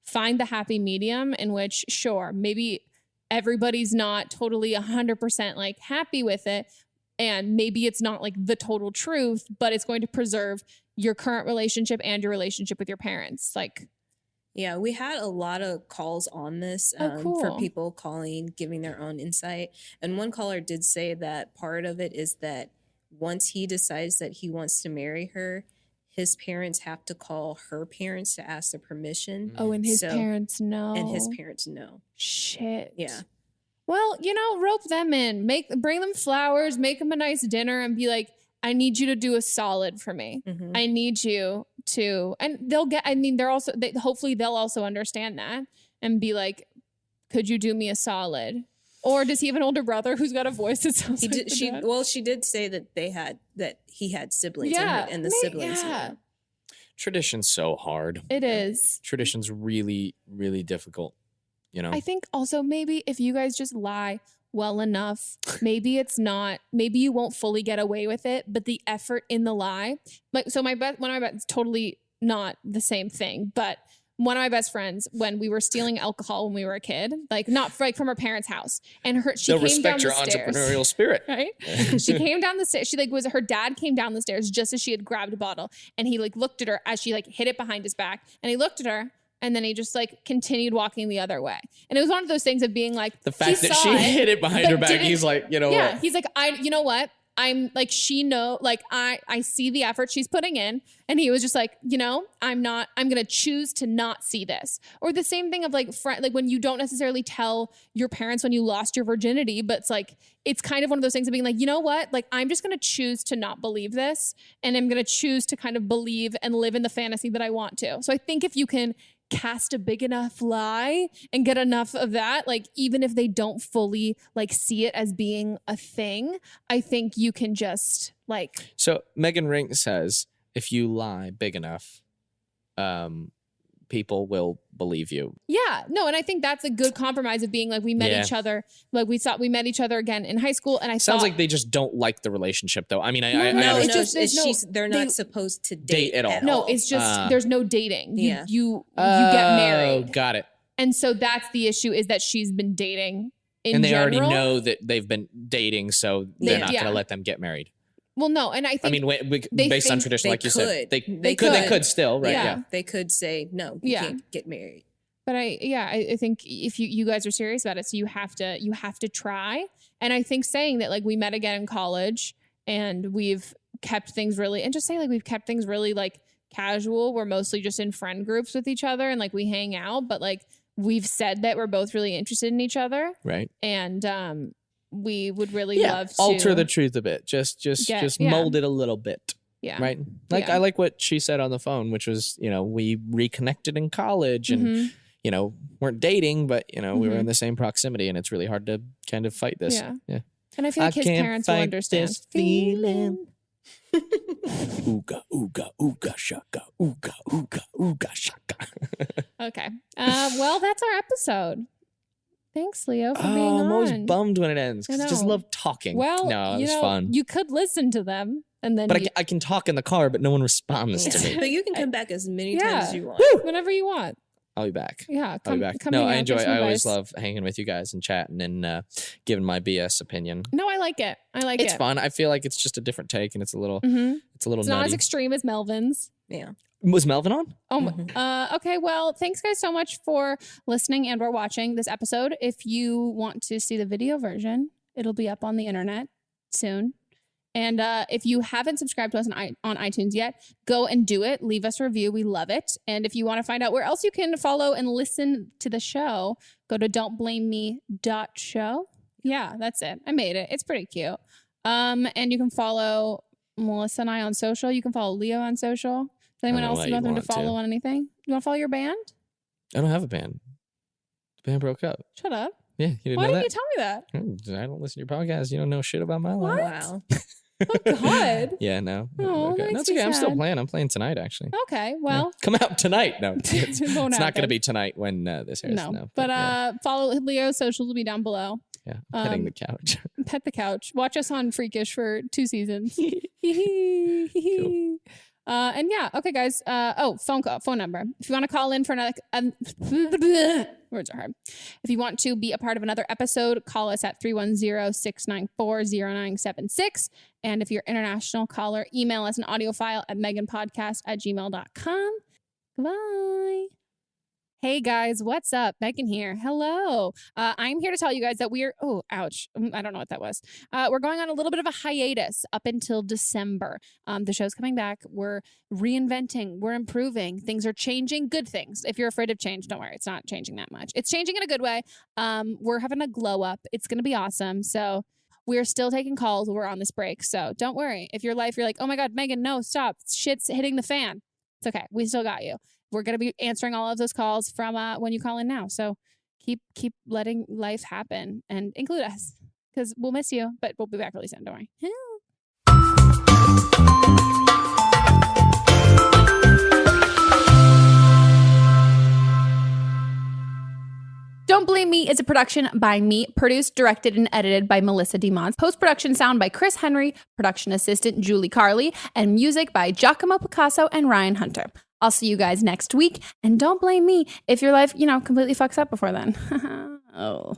find the happy medium in which, sure, maybe everybody's not totally 100% like happy with it. And maybe it's not like the total truth, but it's going to preserve your current relationship and your relationship with your parents. Like, yeah, we had a lot of calls on this cool. for people calling, giving their own insight. And one caller did say that part of it is that once he decides that he wants to marry her, his parents have to call her parents to ask their permission. Oh, and his parents know. And his parents know. Shit. Yeah. Well, rope them in, bring them flowers, make them a nice dinner, and be like, I need you to do a solid for me. Mm-hmm. I need you to, and hopefully they'll also understand that and be like, could you do me a solid? Or does he have an older brother who's got a voice that sounds like dad? She did say that he had siblings and the siblings. Yeah. Tradition's so hard. It is. Tradition's really, really difficult. I think also maybe if you guys just lie well enough, maybe you won't fully get away with it, but the effort in the lie, like, so one of my best, totally not the same thing, but one of my best friends, when we were stealing alcohol when we were a kid, like not from her parents' house, and she came down the stairs. Entrepreneurial spirit, right? She came down the stairs. Her dad came down the stairs just as she had grabbed a bottle, and he like looked at her as she like hid it behind his back, and he looked at her. And then he just like continued walking the other way. And it was one of those things of being like, the fact that she hid it behind her back, he's like, what? He's like, you know what? I'm like, I see the effort she's putting in. And he was just like, I'm going to choose to not see this. Or the same thing of like when you don't necessarily tell your parents when you lost your virginity, but it's like, it's kind of one of those things of being like, you know what? Like, I'm just going to choose to not believe this. And I'm going to choose to kind of believe and live in the fantasy that I want to. So I think if you can cast a big enough lie and get enough of that, like even if they don't fully like see it as being a thing, I think you can just like. So Megan Ring says, if you lie big enough, people will believe you. Yeah, no, and I think that's a good compromise of being like, we met each other, like we met each other again in high school, and sounds like they just don't like the relationship though. I mean, they're not supposed to date at all. No, it's just there's no dating. You get married. Oh, got it. And so that's the issue, is that she's been dating in and they general. already know that they've been dating, so they're not going to let them get married. Well, no, and I think based on tradition, like you said, they could still, right? Yeah. They could say no, you can't get married. But I think if you guys are serious about it, so you have to try. And I think saying that like we met again in college and we've kept things really, and just say like we've kept things really like casual. We're mostly just in friend groups with each other and like we hang out, but like we've said that we're both really interested in each other, right? And we would really love to alter the truth a bit. Just mold it a little bit. Yeah. Right. Like I like what she said on the phone, which was, we reconnected in college and, weren't dating, but, we were in the same proximity, and it's really hard to kind of fight this. Yeah. And I feel like his parents will understand. This feeling. Ooga, ooga, ooga, shaka, ooga, ooga, ooga, shaka. Okay. Well, that's our episode. Thanks, Leo, for being on. I'm always bummed when it ends because I just love talking. Well, no, it was fun. You could listen to them and then. But I can talk in the car, but no one responds to me. But you can come back as many times as you want. Whenever you want. I'll be back. Yeah, I'll be back. No, I enjoy. I always love hanging with you guys and chatting and giving my BS opinion. No, I like it. It's fun. I feel like it's just a different take, and it's a little. It's It's not as extreme as Melvin's. Yeah. Was Melvin on? Oh, okay. Well, thanks guys so much for listening and/or watching this episode. If you want to see the video version, it'll be up on the internet soon. And if you haven't subscribed to us on iTunes yet, go and do it. Leave us a review. We love it. And if you want to find out where else you can follow and listen to the show, go to don'tblameme.show. Yeah, that's it. I made it. It's pretty cute. And you can follow Melissa and I on social. You can follow Leo on social. Does anyone else want them to follow on anything? You want to follow your band? I don't have a band. The band broke up. Shut up. Yeah, you didn't Why know didn't that? you tell me that? I don't listen to your podcast. You don't know shit about my life. Wow. Oh, God. Yeah, no. Oh, okay. That's okay. I'm still playing. I'm playing tonight, actually. Okay, well. Yeah. Come out tonight. No, it's not not going to be tonight when this airs. No, but follow Leo's socials will be down below. Yeah, petting the couch. Pet the couch. Watch us on Freakish for 2 seasons. Cool. And yeah, okay, guys. Phone number. If you want to call in for another, words are hard. If you want to be a part of another episode, call us at 310-694-0976. And if you're an international caller, email us an audio file at meghanpodcast@gmail.com. Goodbye. Hey guys, what's up? Megan here. Hello. I'm here to tell you guys that we're, ouch. I don't know what that was. We're going on a little bit of a hiatus up until December. The show's coming back. We're reinventing. We're improving. Things are changing. Good things. If you're afraid of change, don't worry. It's not changing that much. It's changing in a good way. We're having a glow up. It's going to be awesome. So we're still taking calls. We're on this break. So don't worry. If you're like, oh my God, Megan, no, stop. Shit's hitting the fan. It's okay. We still got you. We're going to be answering all of those calls from when you call in now. So keep letting life happen and include us because we'll miss you, but we'll be back really soon. Don't worry. Don't Blame Me is a production by me, produced, directed, and edited by Melissa DeMont. Post-production sound by Chris Henry, production assistant Julie Carley, and music by Giacomo Picasso and Ryan Hunter. I'll see you guys next week, and don't blame me if your life, completely fucks up before then. Oh.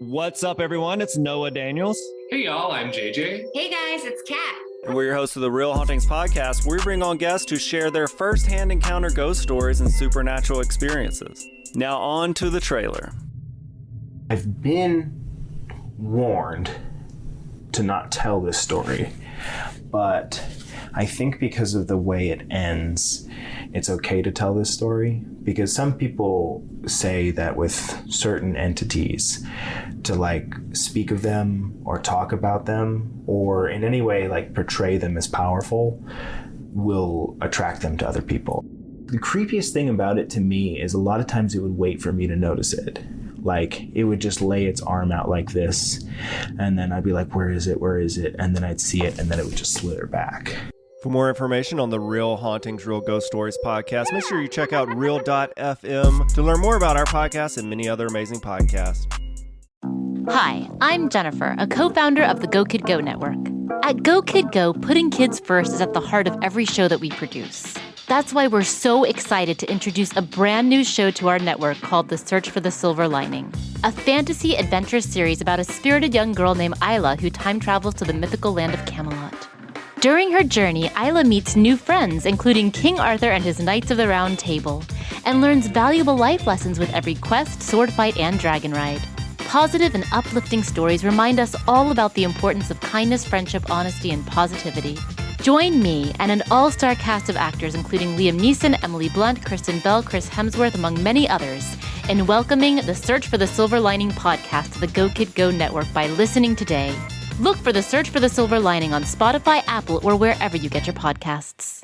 What's up, everyone? It's Noah Daniels. Hey, y'all. I'm JJ. Hey, guys. It's Kat. And we're your hosts of the Real Hauntings podcast, where we bring on guests to share their first-hand encounter ghost stories and supernatural experiences. Now on to the trailer. I've been warned to not tell this story, but I think because of the way it ends, it's okay to tell this story, because some people say that with certain entities, to speak of them or talk about them or in any way portray them as powerful will attract them to other people. The creepiest thing about it to me is a lot of times it would wait for me to notice it. It would just lay its arm out like this, and then I'd be like, where is it? Where is it? And then I'd see it, and then it would just slither back. For more information on the Real Hauntings, Real Ghost Stories podcast, make sure you check out real.fm to learn more about our podcast and many other amazing podcasts. Hi, I'm Jennifer, a co-founder of the Go Kid Go Network. At Go Kid Go, putting kids first is at the heart of every show that we produce. That's why we're so excited to introduce a brand new show to our network called The Search for the Silver Lining, a fantasy adventure series about a spirited young girl named Isla who time travels to the mythical land of Camelot. During her journey, Isla meets new friends, including King Arthur and his Knights of the Round Table, and learns valuable life lessons with every quest, sword fight, and dragon ride. Positive and uplifting stories remind us all about the importance of kindness, friendship, honesty, and positivity. Join me and an all-star cast of actors including Liam Neeson, Emily Blunt, Kristen Bell, Chris Hemsworth, among many others, in welcoming the Search for the Silver Lining podcast to the Go Kid Go Network by listening today. Look for the Search for the Silver Lining on Spotify, Apple, or wherever you get your podcasts.